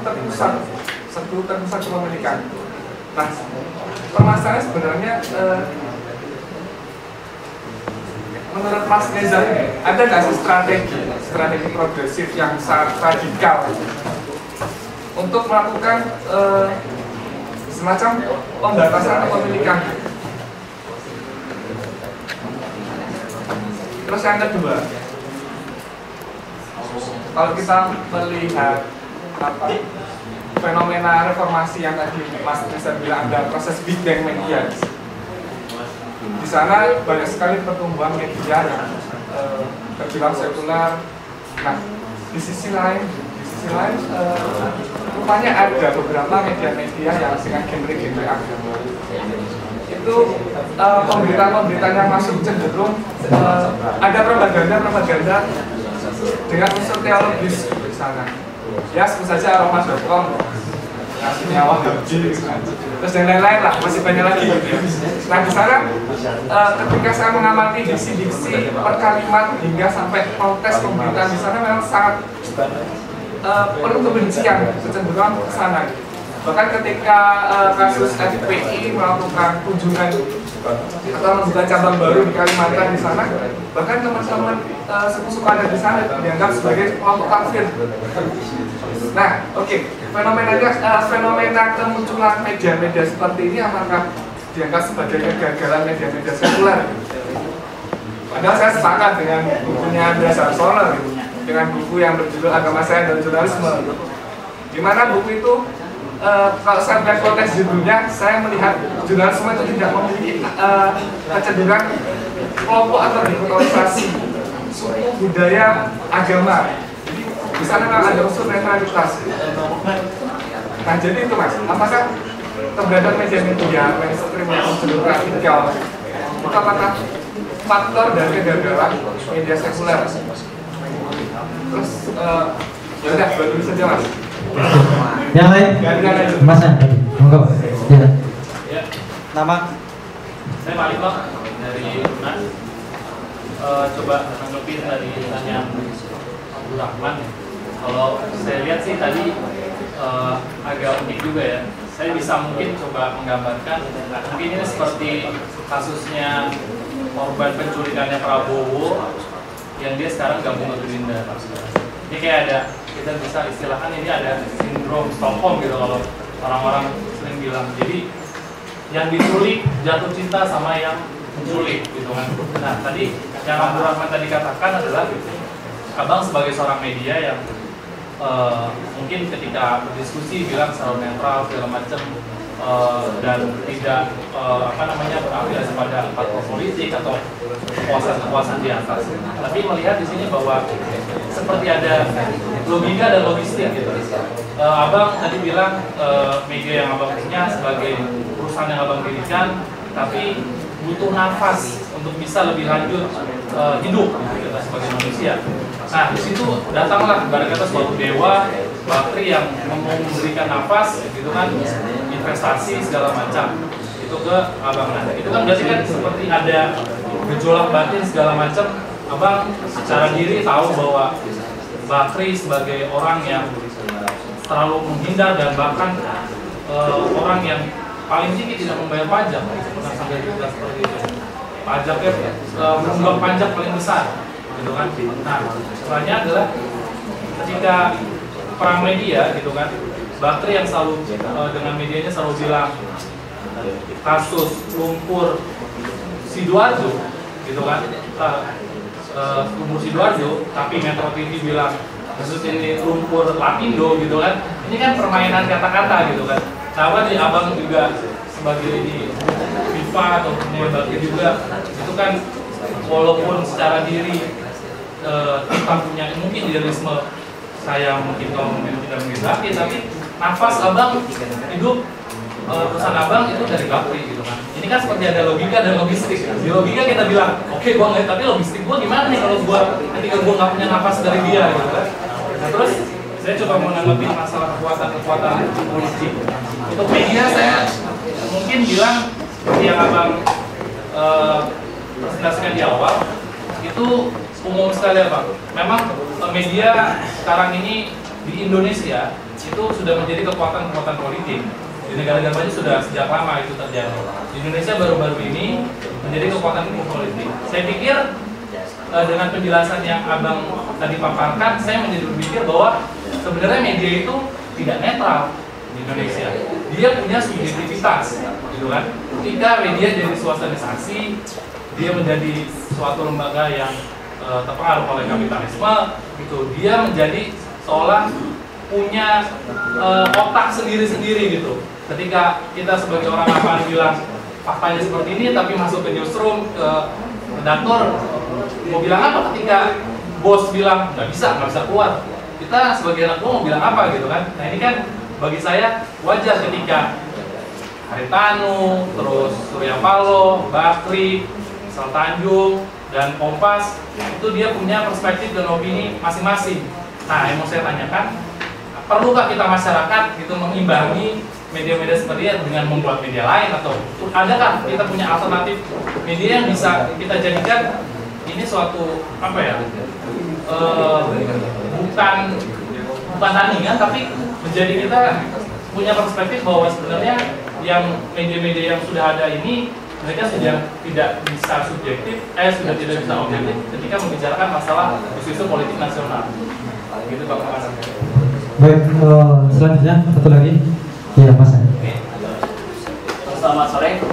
terpusat kepemilikan. Nah, permasalahannya sebenarnya menurut Mas Neza ini ada nggak sih strategi progresif yang sangat radikal untuk melakukan semacam pembatasan kepemilikan? Terus yang kedua, kalau kita melihat fenomena reformasi yang tadi Mas Neza bilang ada proses Big Bang media, di sana banyak sekali pertumbuhan media yang terbilang sekuler. Nah, di sisi lain rupanya ada beberapa media-media yang dengan genre-genre agama. Itu pemberitaan yang masuk cenderung ada propaganda dengan unsur teologis di sana. Ya, sebut saja Aroma.com, ngasih nyawa haji, terus dan lain-lain lah, masih banyak lagi. Nah, di sana ketika saya mengamati diksi-diksi per kalimat hingga sampai konteks pemberitaan di sana memang sangat penuh kebencian, kecenderungan ke sana. Bahkan ketika kasus FPI melakukan kunjungan atau membuka cabang baru di Kalimantan di sana, bahkan teman-teman suku-suku ada di sana dianggap sebagai kelompok kafir. Nah, oke, fenomena kemunculan media-media seperti ini apakah dianggap sebagai kegagalan media-media sekuler? Padahal saya sepakat dengan bukunya Andreas Sarsono dengan buku yang berjudul Agama Saya dan Jurnalisme, di mana buku itu kalau saya melihat konteks judulnya, saya melihat jurnalisme itu tidak memiliki kecenderungan kelompok atau dikotomisasi suku, budaya, agama. Jadi di sana memang ada unsur netralitas. Nah, jadi itu Mas, apakah keberadaan media-media mainstream yang cenderung radikal itu apakah faktor dari kegagalan media sekuler? Terus ya udah, baru saja Mas. Yang lain? Mas tadi, monggo. Ya. Nama? Saya Malik Bang dari UNAS. Coba tanggapin dari pertanyaan Abdul Rahman. Kalau saya lihat sih tadi agak unik juga ya. Saya bisa mungkin coba menggambarkan, mungkin ini seperti kasusnya korban penculikannya Prabowo yang dia sekarang gabung ke Gerindra. Ini kayak ada, kita bisa istilahkan ini ada sindrom Stockholm gitu kalau orang-orang sering bilang. Jadi yang diculik jatuh cinta sama yang menculik gitu kan. Nah, tadi yang Abdul Rahman tadi katakan adalah Abang sebagai seorang media yang mungkin ketika berdiskusi bilang selalu netral segala macam dan tidak berafiliasi pada partai politik atau kekuasaan di atas. Tapi melihat di sini bahwa seperti ada logika dan logistik gitu. Abang tadi bilang media yang Abang punya sebagai perusahaan yang Abang dirikan, tapi butuh nafas untuk bisa lebih lanjut hidup kita sebagai manusia. Nah, di situ datanglah ibarat kata suatu dewa Bakri yang memberikan nafas gitu kan, investasi segala macam itu ke Abang. Nah, itu kan berarti kan seperti ada gejolak batin segala macam. Abang secara diri tahu bahwa Bakri sebagai orang yang terlalu menghindar dan bahkan orang yang paling tinggi tidak membayar pajak, pernah sampai juga seperti itu. Pajaknya menunggak pajak paling besar, gitu kan. Nah, pertanyaan adalah ketika perang media, gitu kan, Bakri yang selalu dengan medianya selalu bilang kasus lumpur Sidoarjo, gitu kan, lumpur Sidoarjo, tapi Metro TV bilang kasus ini lumpur Lapindo, gitu kan. Ini kan permainan kata-kata, gitu kan. Nah, di Abang juga sebagai di FIFA atau Bakri juga, itu kan walaupun secara diri kita punya mungkin idealisme, saya mungkin kalau mungkin tidak mengizaki, tapi nafas Abang hidup perusahaan Abang itu dari Bakri gitu kan. Ini kan seperti ada logika dan logistik. Di logika kita bilang, oke, gua nggak, tapi logistik gua gimana nih kalau ketika gua nggak punya nafas dari dia gitu kan. Nah, terus saya coba menanggapi masalah kekuatan politik. Untuk media saya mungkin bilang seperti yang Abang presentasikan di awal, itu umum sekali ya Pak. Memang media sekarang ini di Indonesia itu sudah menjadi kekuatan-kekuatan politik. Di negara-negara maju sudah sejak lama itu terjadi. Di Indonesia baru-baru ini menjadi kekuatan politik. Saya pikir dengan penjelasan yang Abang tadi paparkan, saya menjadi berpikir bahwa sebenarnya media itu tidak netral di Indonesia. Dia punya subjektivitas, gitu kan? Ketika media jadi suasana saksi, dia menjadi suatu lembaga yang terpengaruh oleh kapitalisme, gitu. Dia menjadi seolah punya otak sendiri-sendiri gitu. Ketika kita sebagai orang lapangan bilang faktanya seperti ini, tapi masuk ke newsroom, ke redaktor, mau bilang apa ketika bos bilang nggak bisa keluar? Kita sebagai anak buah mau bilang apa gitu kan? Nah ini kan bagi saya wajar ketika Haritanu, terus Surya Paloh, Bakri, Sal Tanjung, dan Kompas itu dia punya perspektif dan opini masing-masing. Nah yang mau saya tanyakan, perlukah kita masyarakat gitu mengimbangi media-media seperti ini dengan membuat media lain, atau adakah kita punya alternatif media yang bisa kita jadikan ini suatu apa ya bukan tandingan, tapi menjadi kita punya perspektif bahwa sebenarnya yang media-media yang sudah ada ini mereka sudah tidak bisa subjektif, sudah tidak bisa objektif ketika membicarakan masalah isu-isu politik nasional. Gitu Pak Mas. Baik, selanjutnya satu lagi. Iya, Mas. Selamat sore.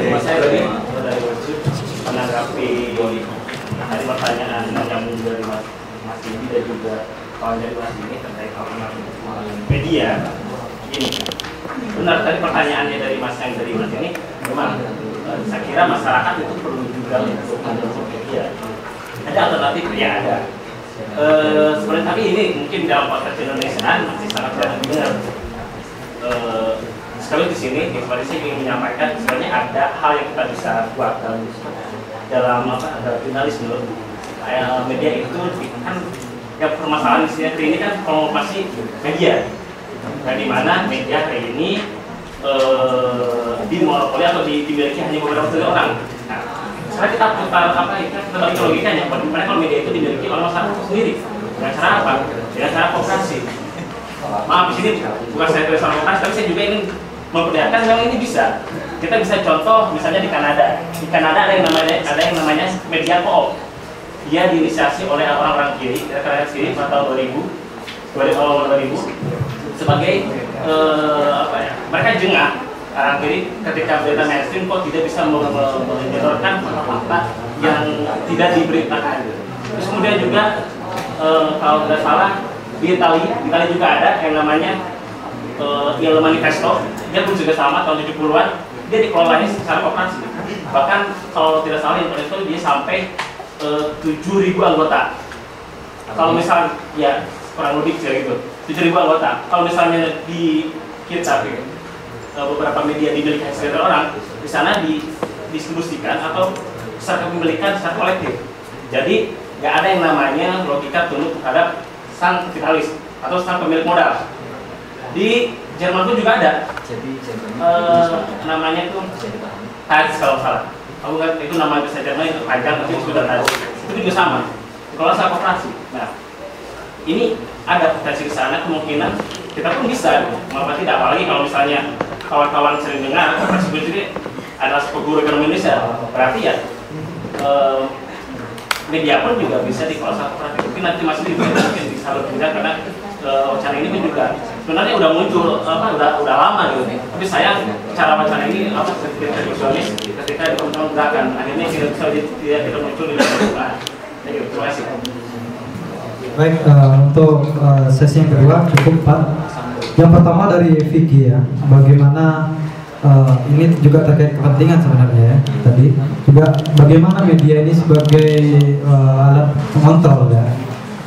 Mas saya dari menanggapi dari pertanyaan yang dari Mas Didi dan juga kawan dari Mas ini terkait media. Ini benar tadi pertanyaannya dari Mas yang dari Mas ini, memang saya kira masyarakat itu perlu juga untuk mendukung media. Ada alternatif ya ada. Sebenarnya tapi ini mungkin dalam konteks Indonesia masih sangat jarang dengar. Sekali di sini, saya ingin menyampaikan sebenarnya ada hal yang kita bisa buat dalam jurnalisme. Media itu kan ya permasalahan di sini ini kan konformasi media. Nah, di mana media hari ini dimonopoli atau dimiliki hanya beberapa orang. Nah, sekarang kita putar kita balik ke logikanya, bagaimana kalau media itu dimiliki oleh masyarakat sendiri? Dengan cara apa? Dengan cara kooperasi. Maaf di sini bukan saya tulis kooperasi, tapi saya juga ingin memperlihatkan memang ini bisa. Kita bisa contoh misalnya di Kanada. Di Kanada ada yang namanya media co-op. Dia diinisiasi oleh orang-orang kiri, kira-kira kiri pada tahun 2000 sebagai mereka jengah orang kiri ketika berita mainstream kok tidak bisa menyodorkan fakta yang tidak diberitakan. Terus kemudian juga kalau tidak salah di Italia juga ada yang namanya Il Manifesto. Dia pun juga sama tahun 70-an, dia dikelolanya secara koperasi. Bahkan kalau tidak salah Il Manifesto dia sampai 7.000 anggota. Kalau misal ya kurang lebih gitu 7.000 anggota. Kalau misalnya di kita beberapa media dimiliki sekitar orang, di sana didistribusikan atau secara kepemilikan secara kolektif. Jadi nggak ada yang namanya logika tunduk terhadap sang kapitalis atau sang pemilik modal. Di Jerman pun juga ada. Namanya itu Taz kalau salah. Aku nggak itu nama bahasa Jerman itu panjang tapi sudah Taz. Itu juga sama. Kalau saya kooperasi. Nah, ini ada potensi di sana, kemungkinan kita pun bisa, mengapa tidak, apalagi kalau misalnya kawan-kawan sering dengar kooperasi ini adalah guru ekonomi Indonesia, berarti ya media pun juga bisa dikelola kooperatif. Mungkin nanti masih mungkin bisa lebih mudah karena wacana ini pun juga sebenarnya udah muncul udah lama gitu. Tapi saya cara wacana ini sedikit visionis ketika teman-teman gerakan akhirnya tidak muncul di dalam. Terima kasih. Baik, untuk sesi yang kedua cukup Pak. Yang pertama dari Vicky ya, bagaimana ini juga terkait kepentingan sebenarnya ya. Tadi juga bagaimana media ini sebagai alat pengontrol ya,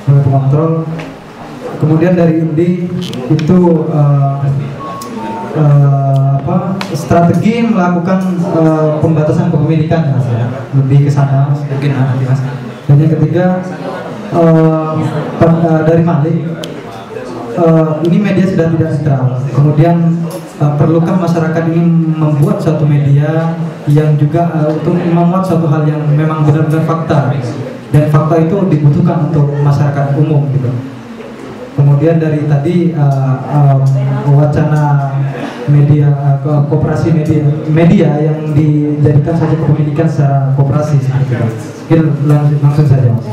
sebagai pengontrol. Kemudian dari Indi itu strategi melakukan pembatasan kepemilikan Mas ya, lebih ke sana mungkin nanti Mas. Dan yang ketiga dari Malik, ini media sudah tidak netral. Kemudian perlukah masyarakat ini membuat suatu media yang juga untuk memuat suatu hal yang memang benar-benar fakta. dan fakta itu dibutuhkan untuk masyarakat umum gitu. Kemudian dari tadi wacana media koperasi media yang dijadikan saja kepemilikan secara koperasi seperti itu. Mungkin langsung saja Mas.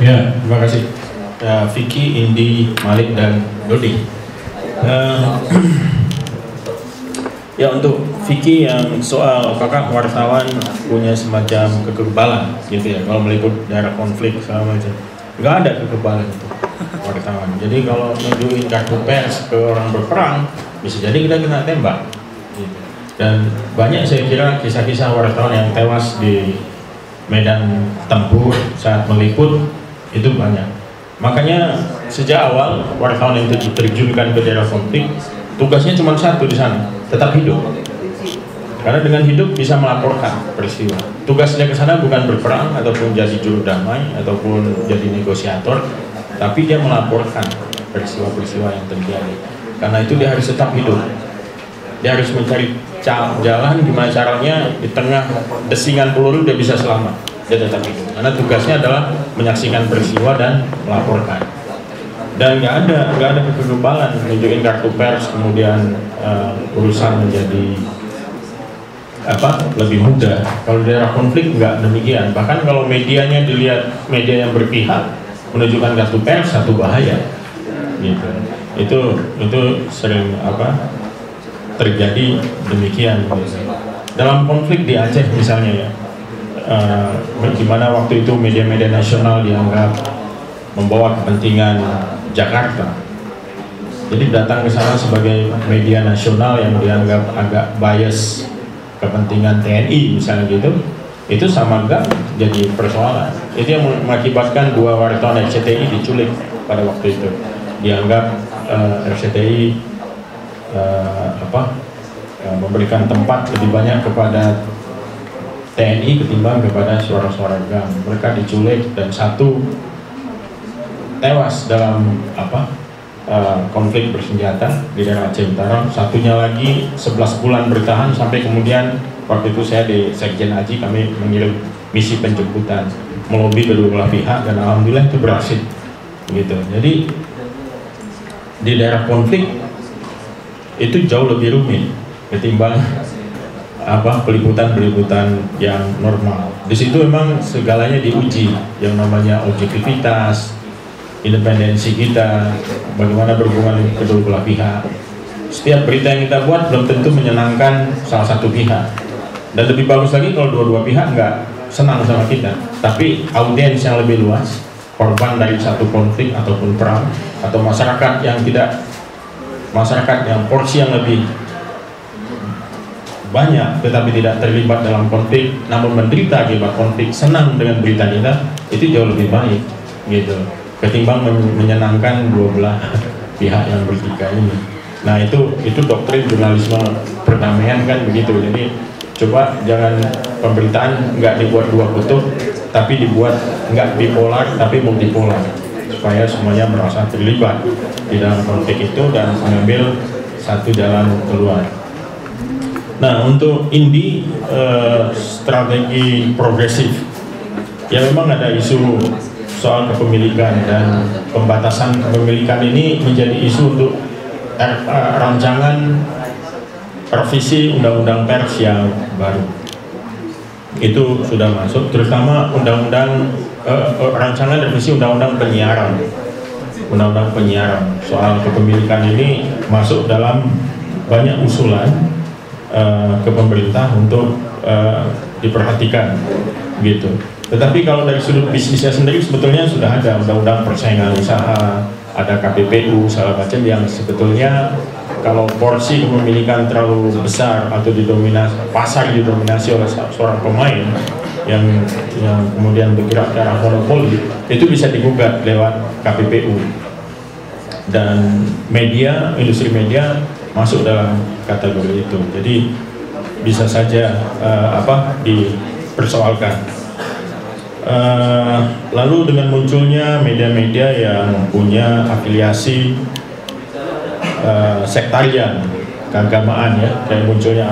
Ya, terima kasih. Vicky, Indi, Malik, dan Dodi. Ya, untuk Vicky yang soal apakah wartawan punya semacam kekebalan gitu ya kalau meliput daerah konflik segala macam, nggak ada kekebalan itu wartawan. Jadi kalau nunjukin kartu pers ke orang berperang bisa jadi kita kena tembak gitu. Dan banyak saya kira kisah-kisah wartawan yang tewas di medan tempur saat meliput itu banyak. Makanya sejak awal wartawan yang diterjunkan ke daerah konflik tugasnya cuma satu di sana, tetap hidup. Karena dengan hidup bisa melaporkan peristiwa. Tugasnya ke sana bukan berperang ataupun jadi juru damai ataupun jadi negosiator, tapi dia melaporkan peristiwa-peristiwa yang terjadi. Karena itu dia harus tetap hidup. Dia harus mencari jalan gimana caranya di tengah desingan peluru dia bisa selamat. Dia tetap hidup. Karena tugasnya adalah menyaksikan peristiwa dan melaporkan. Dan nggak ada kekebalan menunjukin kartu pers kemudian urusan menjadi lebih mudah. Kalau daerah konflik nggak demikian. Bahkan kalau medianya dilihat media yang berpihak menunjukkan kartu pers, satu bahaya gitu. Itu sering terjadi demikian gitu. Dalam konflik di Aceh misalnya ya, gimana waktu itu media-media nasional dianggap membawa kepentingan Jakarta. Jadi datang ke sana sebagai media nasional yang dianggap agak bias kepentingan TNI misalnya gitu, itu sama enggak jadi persoalan. Itu yang mengakibatkan 2 wartawan RCTI diculik pada waktu itu. Dianggap RCTI memberikan tempat lebih banyak kepada TNI ketimbang kepada suara-suara GAM. Mereka diculik dan 1 tewas dalam konflik bersenjata di daerah Aceh Utara, satunya lagi 11 bulan bertahan sampai kemudian waktu itu saya di Sekjen Haji kami mengirim misi penjemputan melobi kedua belah pihak dan alhamdulillah itu berhasil gitu. Jadi di daerah konflik itu jauh lebih rumit ketimbang peliputan yang normal. Di situ memang segalanya diuji, yang namanya objektivitas, independensi kita, bagaimana berhubungan kedua belah pihak. Setiap berita yang kita buat belum tentu menyenangkan salah satu pihak, dan lebih bagus lagi kalau dua-dua pihak nggak senang sama kita, tapi audiens yang lebih luas, korban dari satu konflik ataupun perang, atau masyarakat yang porsi yang lebih banyak tetapi tidak terlibat dalam konflik namun menderita akibat konflik senang dengan berita kita, itu jauh lebih baik gitu ketimbang menyenangkan dua belah pihak yang bertikai ini. Nah itu doktrin jurnalisme perdamaian kan begitu. Jadi coba jangan pemberitaan nggak dibuat 2 kutub, tapi dibuat nggak bipolar tapi multipolar, supaya semuanya merasa terlibat di dalam konflik itu dan mengambil satu jalan keluar. Nah untuk Indi, strategi progresif ya, memang ada isu soal kepemilikan dan pembatasan kepemilikan ini menjadi isu untuk rancangan revisi undang-undang pers yang baru. Itu sudah masuk, terutama rancangan revisi undang-undang penyiaran. Undang-undang penyiaran soal kepemilikan ini masuk dalam banyak usulan ke pemerintah untuk diperhatikan gitu. Tetapi kalau dari sudut bisnisnya sendiri sebetulnya sudah ada undang-undang persaingan usaha, ada KPPU segala macam yang sebetulnya kalau porsi kepemilikan terlalu besar atau pasar didominasi oleh seorang pemain yang kemudian bergerak ke arah monopoli, itu bisa digugat lewat KPPU. Dan industri media masuk dalam kategori itu. Jadi bisa saja dipersoalkan. Lalu dengan munculnya media-media yang punya afiliasi sektarian keagamaan ya, kayak munculnya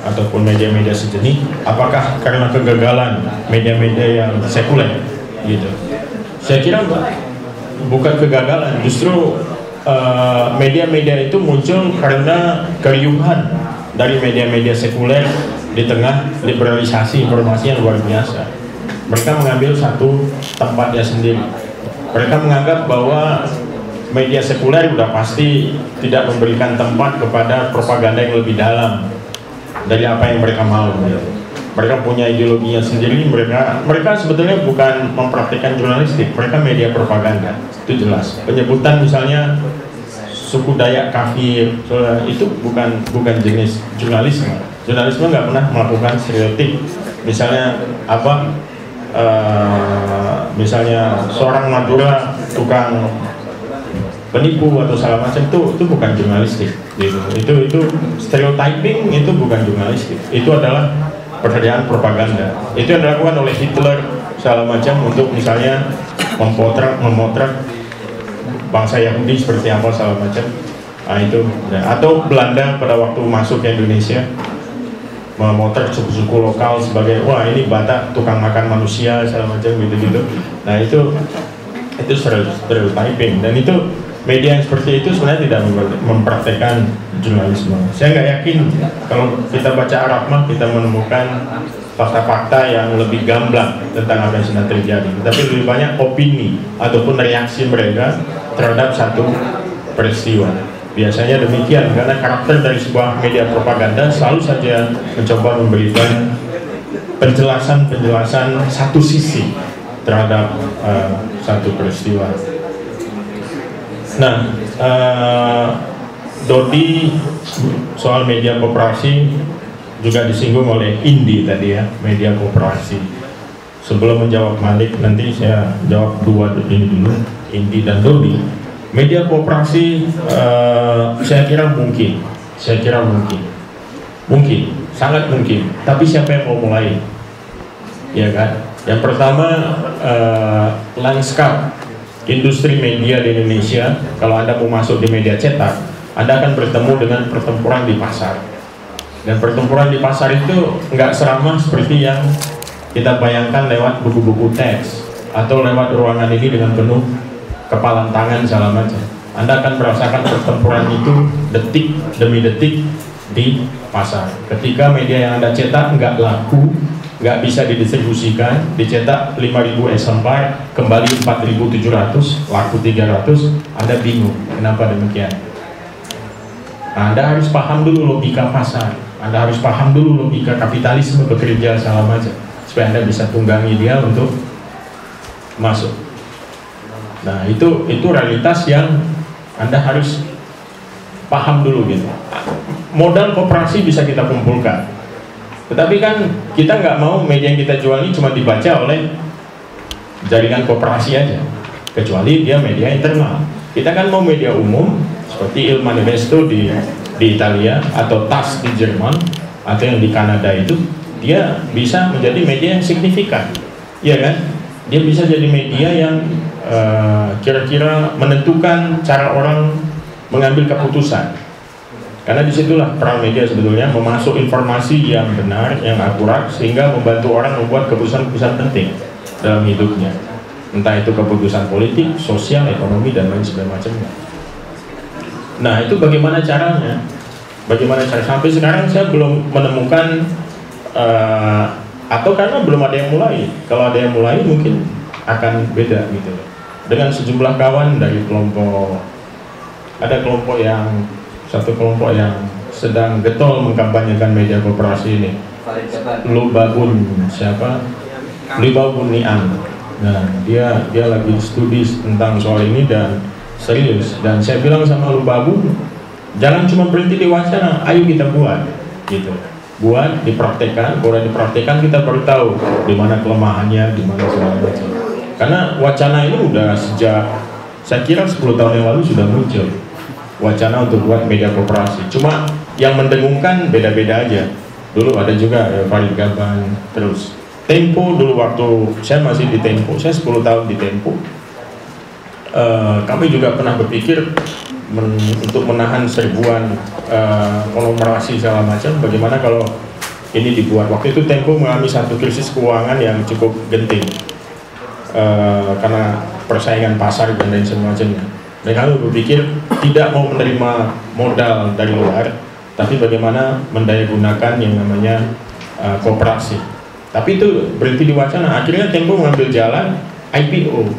ataupun media-media sejenis, apakah karena kegagalan media-media yang sekuler gitu? Saya kira bukan kegagalan, justru media-media itu muncul karena keriuhan dari media-media sekuler di tengah liberalisasi informasi yang luar biasa. Mereka mengambil satu tempatnya sendiri. Mereka menganggap bahwa media sekuler sudah pasti tidak memberikan tempat kepada propaganda yang lebih dalam dari apa yang mereka mau. Mereka punya ideologinya sendiri. Mereka sebetulnya bukan mempraktikkan jurnalistik, mereka media propaganda, itu jelas. Penyebutan misalnya suku Dayak kafir, itu bukan jenis jurnalisme. Jurnalisme nggak pernah melakukan stereotip. Misalnya apa? Misalnya seorang Madura tukang penipu atau segala macam, itu bukan jurnalistik gitu. Itu stereotyping, itu bukan jurnalistik, itu adalah pekerjaan propaganda. Itu yang dilakukan oleh Hitler segala macam untuk misalnya memotret bangsa Yahudi seperti apa segala macam. Nah, itu atau Belanda pada waktu masuk ke Indonesia memotret suku-suku lokal sebagai wah ini Batak tukang makan manusia segala macam gitu-gitu. Nah, itu stereotyping, dan itu media yang seperti itu sebenarnya tidak mempraktekkan jurnalisme. Saya nggak yakin kalau kita baca Arab mah kita menemukan fakta-fakta yang lebih gamblang tentang apa yang sedang terjadi, tapi lebih banyak opini ataupun reaksi mereka terhadap satu peristiwa. Biasanya demikian, karena karakter dari sebuah media propaganda selalu saja mencoba memberikan penjelasan satu sisi terhadap satu peristiwa. Nah, Dodi soal media koperasi juga disinggung oleh Indi tadi ya, media koperasi. Sebelum menjawab Malik, nanti saya jawab dua ini dulu, Indi dan Dodi. Media koperasi saya kira mungkin, sangat mungkin. Tapi siapa yang mau mulai? Ya kan? Yang pertama, lanskap industri media di Indonesia. Kalau Anda mau masuk di media cetak, Anda akan bertemu dengan pertempuran di pasar. Dan pertempuran di pasar itu nggak seramah seperti yang kita bayangkan lewat buku-buku teks atau lewat ruangan ini dengan penuh kepalan tangan segala macam. Anda akan merasakan pertempuran itu detik demi detik di pasar. Ketika media yang Anda cetak nggak laku, nggak bisa didistribusikan, dicetak 5.000 eksemplar, kembali 4.700, laku 300, Anda bingung kenapa demikian. Nah, Anda harus paham dulu logika pasar, Anda harus paham dulu logika kapitalisme bekerja segala macam, supaya Anda bisa tunggangi dia untuk masuk. Nah, itu realitas yang Anda harus paham dulu gitu. Modal koperasi bisa kita kumpulkan, tetapi kan kita nggak mau media yang kita jual ini cuma dibaca oleh jaringan koperasi aja, kecuali dia media internal. Kita kan mau media umum seperti Il Manifesto di Italia atau TAS di Jerman atau yang di Kanada, itu dia bisa menjadi media yang signifikan, ya kan? Dia bisa jadi media yang kira-kira menentukan cara orang mengambil keputusan. Karena disitulah peran media sebetulnya, memasuk informasi yang benar, yang akurat, sehingga membantu orang membuat keputusan-keputusan penting dalam hidupnya. Entah itu keputusan politik, sosial, ekonomi, dan lain sebagainya. Nah, itu bagaimana caranya? Bagaimana cara? Sampai sekarang saya belum menemukan, atau karena belum ada yang mulai. Kalau ada yang mulai mungkin akan beda gitu. Dengan sejumlah kawan dari kelompok, ada satu kelompok yang sedang getol mengkampanyekan media koperasi ini. Lubabun siapa? Lubabun Niam. Nah, dia lagi studi tentang soal ini dan serius. Dan saya bilang sama Lubabun, jangan cuma berhenti di wacana, ayo kita buat gitu. Buat, dipraktekkan, kalau dipraktekkan kita baru tahu di mana kelemahannya, di mana segala macam. Karena wacana ini udah sejak, saya kira 10 tahun yang lalu sudah muncul wacana untuk buat media koperasi. Cuma yang mendengungkan beda-beda aja. Dulu ada juga Farid Gaban, terus Tempo dulu waktu saya masih di Tempo, saya 10 tahun di Tempo. Kami juga pernah berpikir untuk menahan serbuan konglomerasi segala macam, bagaimana kalau ini dibuat. Waktu itu Tempo mengalami satu krisis keuangan yang cukup genting karena persaingan pasar dan lain semacamnya. Dan kami berpikir tidak mau menerima modal dari luar, tapi bagaimana mendayagunakan yang namanya koperasi. Tapi itu berhenti di wacana. Akhirnya Tempo mengambil jalan IPO,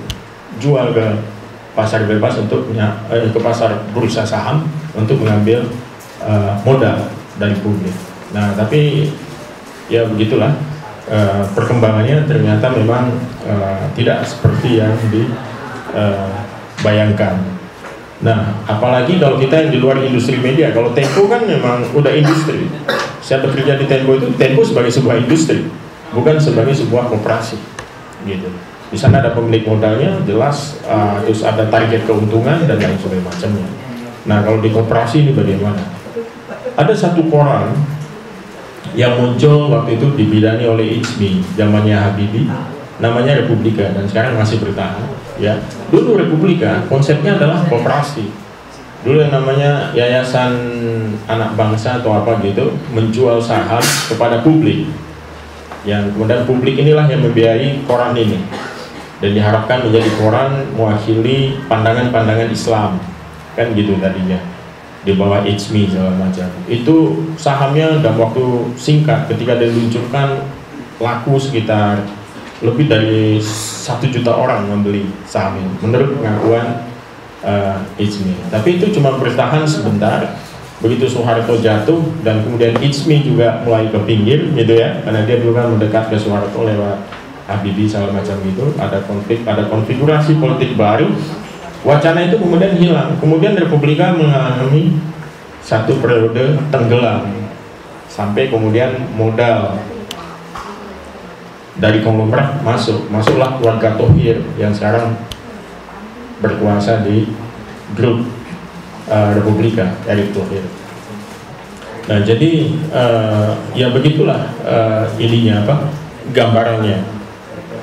jual ke pasar bebas untuk ke pasar bursa saham untuk mengambil modal dari publik. Nah, tapi ya begitulah perkembangannya, ternyata memang tidak seperti yang dibayangkan. Nah, apalagi kalau kita yang di luar industri media. Kalau Tempo kan memang udah industri. Saya bekerja di Tempo itu, Tempo sebagai sebuah industri, bukan sebagai sebuah koperasi, gitu. Di sana ada pemilik modalnya, jelas, terus ada target keuntungan dan lain sebagainya. Nah, kalau di koperasi ini bagaimana? Ada satu koran yang muncul waktu itu dibidangi oleh ICMI, zamannya Habibie, namanya Republika, dan sekarang masih bertahan. Ya, dulu Republika konsepnya adalah koperasi. Dulu yang namanya Yayasan Anak Bangsa atau apa gitu menjual saham kepada publik. Yang kemudian publik inilah yang membiayai koran ini. Dan diharapkan menjadi koran mewakili pandangan-pandangan Islam, kan gitu tadinya, di bawah ICMI segala macam. Itu sahamnya dalam waktu singkat ketika diluncurkan laku sekitar lebih dari 1 juta orang membeli saham ini menurut pengakuan ICMI. Tapi itu cuma bertahan sebentar. Begitu Soeharto jatuh dan kemudian ICMI juga mulai ke pinggir gitu ya, karena dia dulu kan mendekat ke Soeharto lewat Habibie segala macam gitu, ada konflik, ada konfigurasi politik baru, wacana itu kemudian hilang. Kemudian Republika mengalami satu periode tenggelam sampai kemudian modal dari konglomerat masuklah keluarga Thohir yang sekarang berkuasa di grup Republika, Erick Thohir. Nah, jadi ya begitulah ininya gambarannya.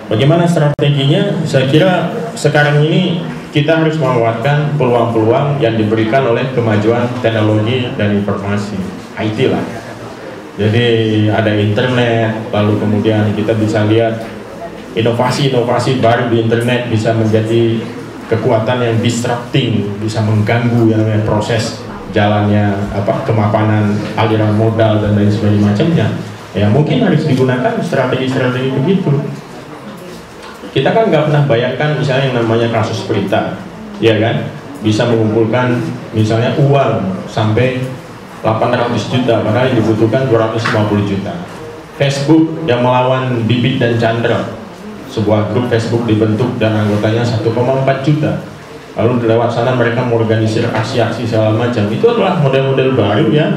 Bagaimana strateginya? Saya kira sekarang ini kita harus memanfaatkan peluang-peluang yang diberikan oleh kemajuan teknologi dan informasi, IT lah. Jadi ada internet, lalu kemudian kita bisa lihat inovasi-inovasi baru di internet bisa menjadi kekuatan yang disrupting, bisa mengganggu yang namanya proses jalannya kemapanan aliran modal dan lain sebagainya. Ya mungkin harus digunakan strategi-strategi begitu. Kita kan nggak pernah bayangkan misalnya yang namanya kasus Pelita, ya kan, bisa mengumpulkan misalnya uang sampai 800 juta, padahal yang dibutuhkan 250 juta. Facebook yang melawan Bibit dan Chandra, sebuah grup Facebook dibentuk dan anggotanya 1,4 juta. Lalu lewat sana mereka mengorganisir aksi-aksi segala macam. Itu adalah model-model baru ya,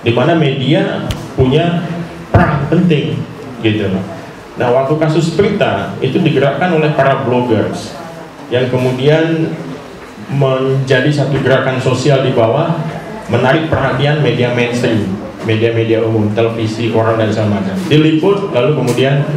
di mana media punya peran penting, gitu. Nah, waktu kasus Pelita itu digerakkan oleh para bloggers yang kemudian menjadi satu gerakan sosial di bawah, menarik perhatian media mainstream, media-media umum, televisi, koran dan segala macam. Diliput lalu kemudian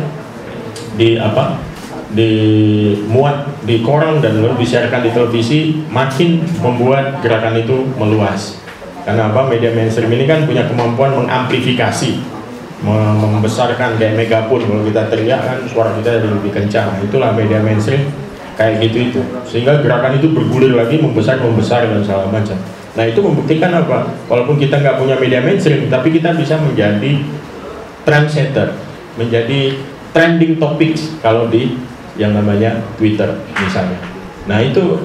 dimuat di koran dan lalu disiarkan di televisi, makin membuat gerakan itu meluas. Karena media mainstream ini kan punya kemampuan mengamplifikasi, membesarkan kayak megapun, kalau kita teriak kan suara kita jadi lebih kencang. Itulah media mainstream kayak gitu itu, sehingga gerakan itu bergulir lagi, membesar dan segala macam. Nah, itu membuktikan apa? Walaupun kita nggak punya media mainstream, tapi kita bisa menjadi trendsetter, menjadi trending topics kalau di yang namanya Twitter misalnya. Nah, itu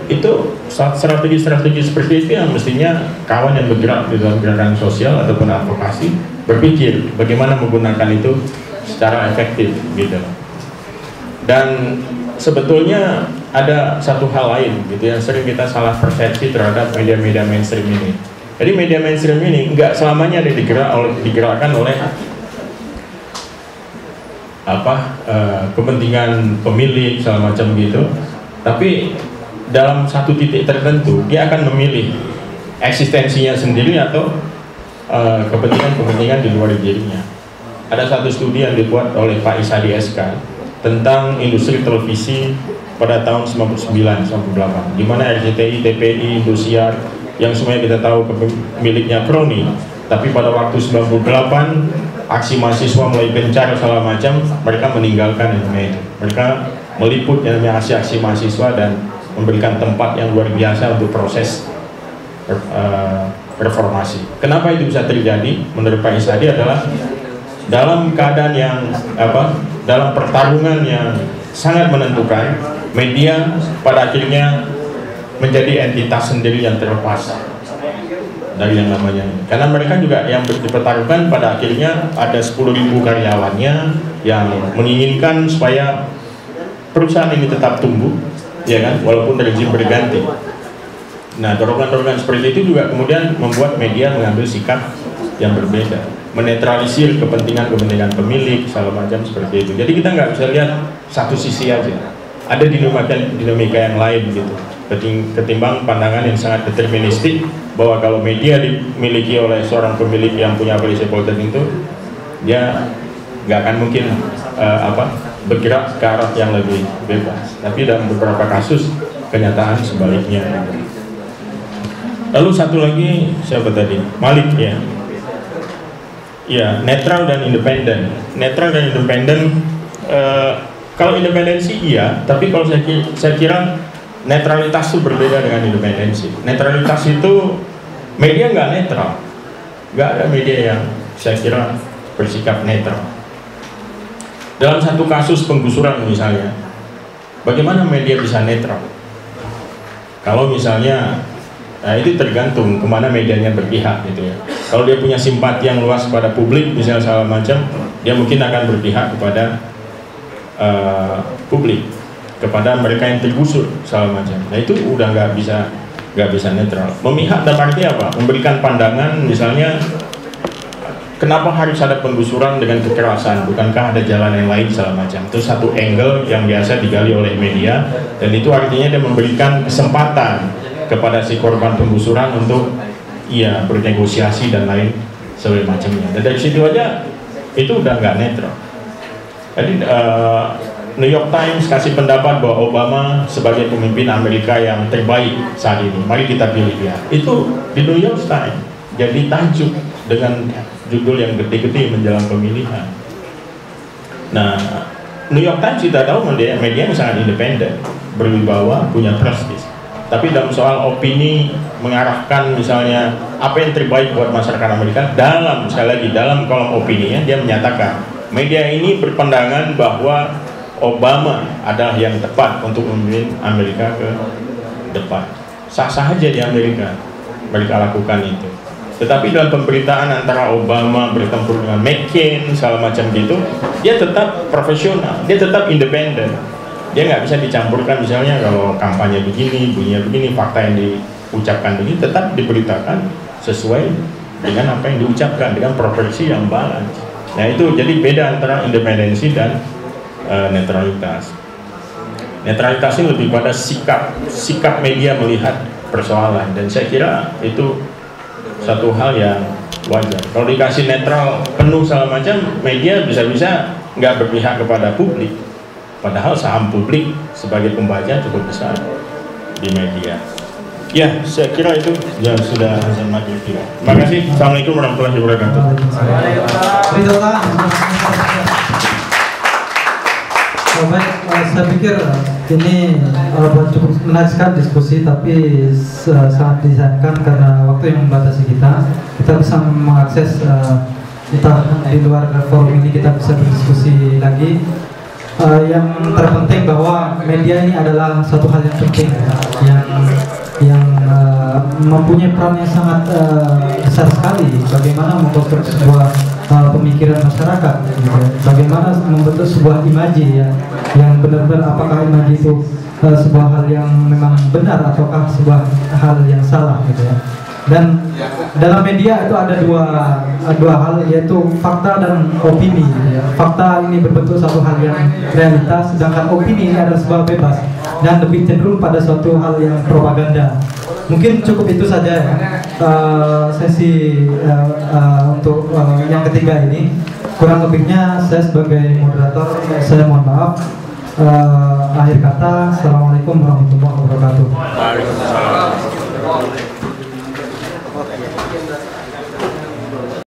strategi-strategi seperti itu yang mestinya kawan yang bergerak di dalam gerakan sosial ataupun advokasi berpikir bagaimana menggunakan itu secara efektif gitu. Dan sebetulnya ada satu hal lain gitu yang sering kita salah persepsi terhadap media-media mainstream ini. Jadi media mainstream ini nggak selamanya digerakkan oleh kepentingan pemilik segala macam gitu. Tapi dalam satu titik tertentu dia akan memilih eksistensinya sendiri atau kepentingan-kepentingan di luar dirinya. Ada satu studi yang dibuat oleh Pak Isadi SK tentang industri televisi pada tahun 99-98, di mana RCTI, TPI, Indosiar yang semuanya kita tahu miliknya Kroni, tapi pada waktu 98 aksi mahasiswa mulai gencar segala macam, mereka meninggalkan yang namanya itu. Mereka meliput yang namanya aksi-aksi mahasiswa dan memberikan tempat yang luar biasa untuk proses reformasi. Kenapa itu bisa terjadi? Menurut Pak Isadi adalah dalam keadaan yang dalam pertarungan yang sangat menentukan, media pada akhirnya menjadi entitas sendiri yang terlepas dari yang namanya ini. Karena mereka juga yang dipertaruhkan pada akhirnya ada 10.000 karyawannya yang menginginkan supaya perusahaan ini tetap tumbuh, ya kan, walaupun rezim berganti. Nah, dorongan-dorongan seperti itu juga kemudian membuat media mengambil sikap yang berbeda, menetralisir kepentingan-kepentingan pemilik, segala macam seperti itu. Jadi kita nggak bisa lihat satu sisi aja. Ada dinamika yang lain gitu. Ketimbang pandangan yang sangat deterministik bahwa kalau media dimiliki oleh seorang pemilik yang punya prinsipal tertentu, dia nggak akan mungkin bergerak ke arah yang lebih bebas. Tapi dalam beberapa kasus kenyataan sebaliknya. Lalu satu lagi siapa tadi? Malik ya. Ya, netral dan independen. Netral dan independen. Kalau independensi iya, tapi kalau saya kira netralitas itu berbeda dengan independensi. Netralitas itu media nggak netral, nggak ada media yang saya kira bersikap netral. Dalam satu kasus penggusuran misalnya, bagaimana media bisa netral? Kalau misalnya, nah itu tergantung kemana medianya berpihak gitu ya. Kalau dia punya simpati yang luas pada publik, misalnya segala macam, dia mungkin akan berpihak kepada publik, kepada mereka yang tergusur segala macam. Nah itu udah nggak bisa netral. Memihak dalam arti apa? Memberikan pandangan misalnya, kenapa harus ada penggusuran dengan kekerasan? Bukankah ada jalan yang lain segala macam? Itu satu angle yang biasa digali oleh media, dan itu artinya dia memberikan kesempatan kepada si korban penggusuran untuk bernegosiasi dan lain sebagainya. Dan dari situ aja itu udah nggak netral. Jadi New York Times kasih pendapat bahwa Obama sebagai pemimpin Amerika yang terbaik saat ini, mari kita pilih dia. Itu di New York Times jadi tajuk dengan judul yang gede-gede menjelang pemilihan. Nah, New York Times kita tahu media yang sangat independen, berwibawa, punya prestis. Tapi dalam soal opini mengarahkan misalnya apa yang terbaik buat masyarakat Amerika, sekali lagi dalam kolom opininya dia menyatakan media ini berpandangan bahwa Obama adalah yang tepat untuk memimpin Amerika ke depan. Sah-sah aja di Amerika mereka lakukan itu. Tetapi dalam pemberitaan antara Obama bertempur dengan McCain segala macam gitu, dia tetap profesional, dia tetap independen. Dia nggak bisa dicampurkan misalnya kalau kampanye begini, bunyinya begini, fakta yang diucapkan begini, tetap diberitakan sesuai dengan apa yang diucapkan dengan proporsi yang balance. Nah itu jadi beda antara independensi dan netralitas. Netralitas ini lebih pada sikap media melihat persoalan, dan saya kira itu satu hal yang wajar. Kalau dikasih netral penuh segala macam, media bisa-bisa nggak berpihak kepada publik, padahal saham publik sebagai pembaca cukup besar di media. Ya, saya kira itu yang sudah azan maghrib. Terima kasih. Assalamualaikum warahmatullahi wabarakatuh. Baik, saya pikir ini cukup menarik sekali diskusi, tapi sangat disayangkan karena waktu yang membatasi kita bisa mengakses entah di luar forum ini kita bisa berdiskusi lagi. Yang terpenting bahwa media ini adalah satu hal yang penting yang mempunyai peran yang sangat besar sekali bagaimana membentuk sebuah pemikiran masyarakat, bagaimana membentuk sebuah imaji yang benar-benar apakah imaji itu sebuah hal yang memang benar ataukah sebuah hal yang salah gitu ya. Dan dalam media itu ada dua hal, yaitu fakta dan opini ya. Fakta ini berbentuk satu hal yang realitas, sedangkan opini ini adalah sebuah bebas dan lebih cenderung pada suatu hal yang propaganda. Mungkin cukup itu saja ya. Sesi untuk yang ketiga ini. Kurang lebihnya saya sebagai moderator saya mohon maaf. Akhir kata, Assalamualaikum warahmatullahi wabarakatuh.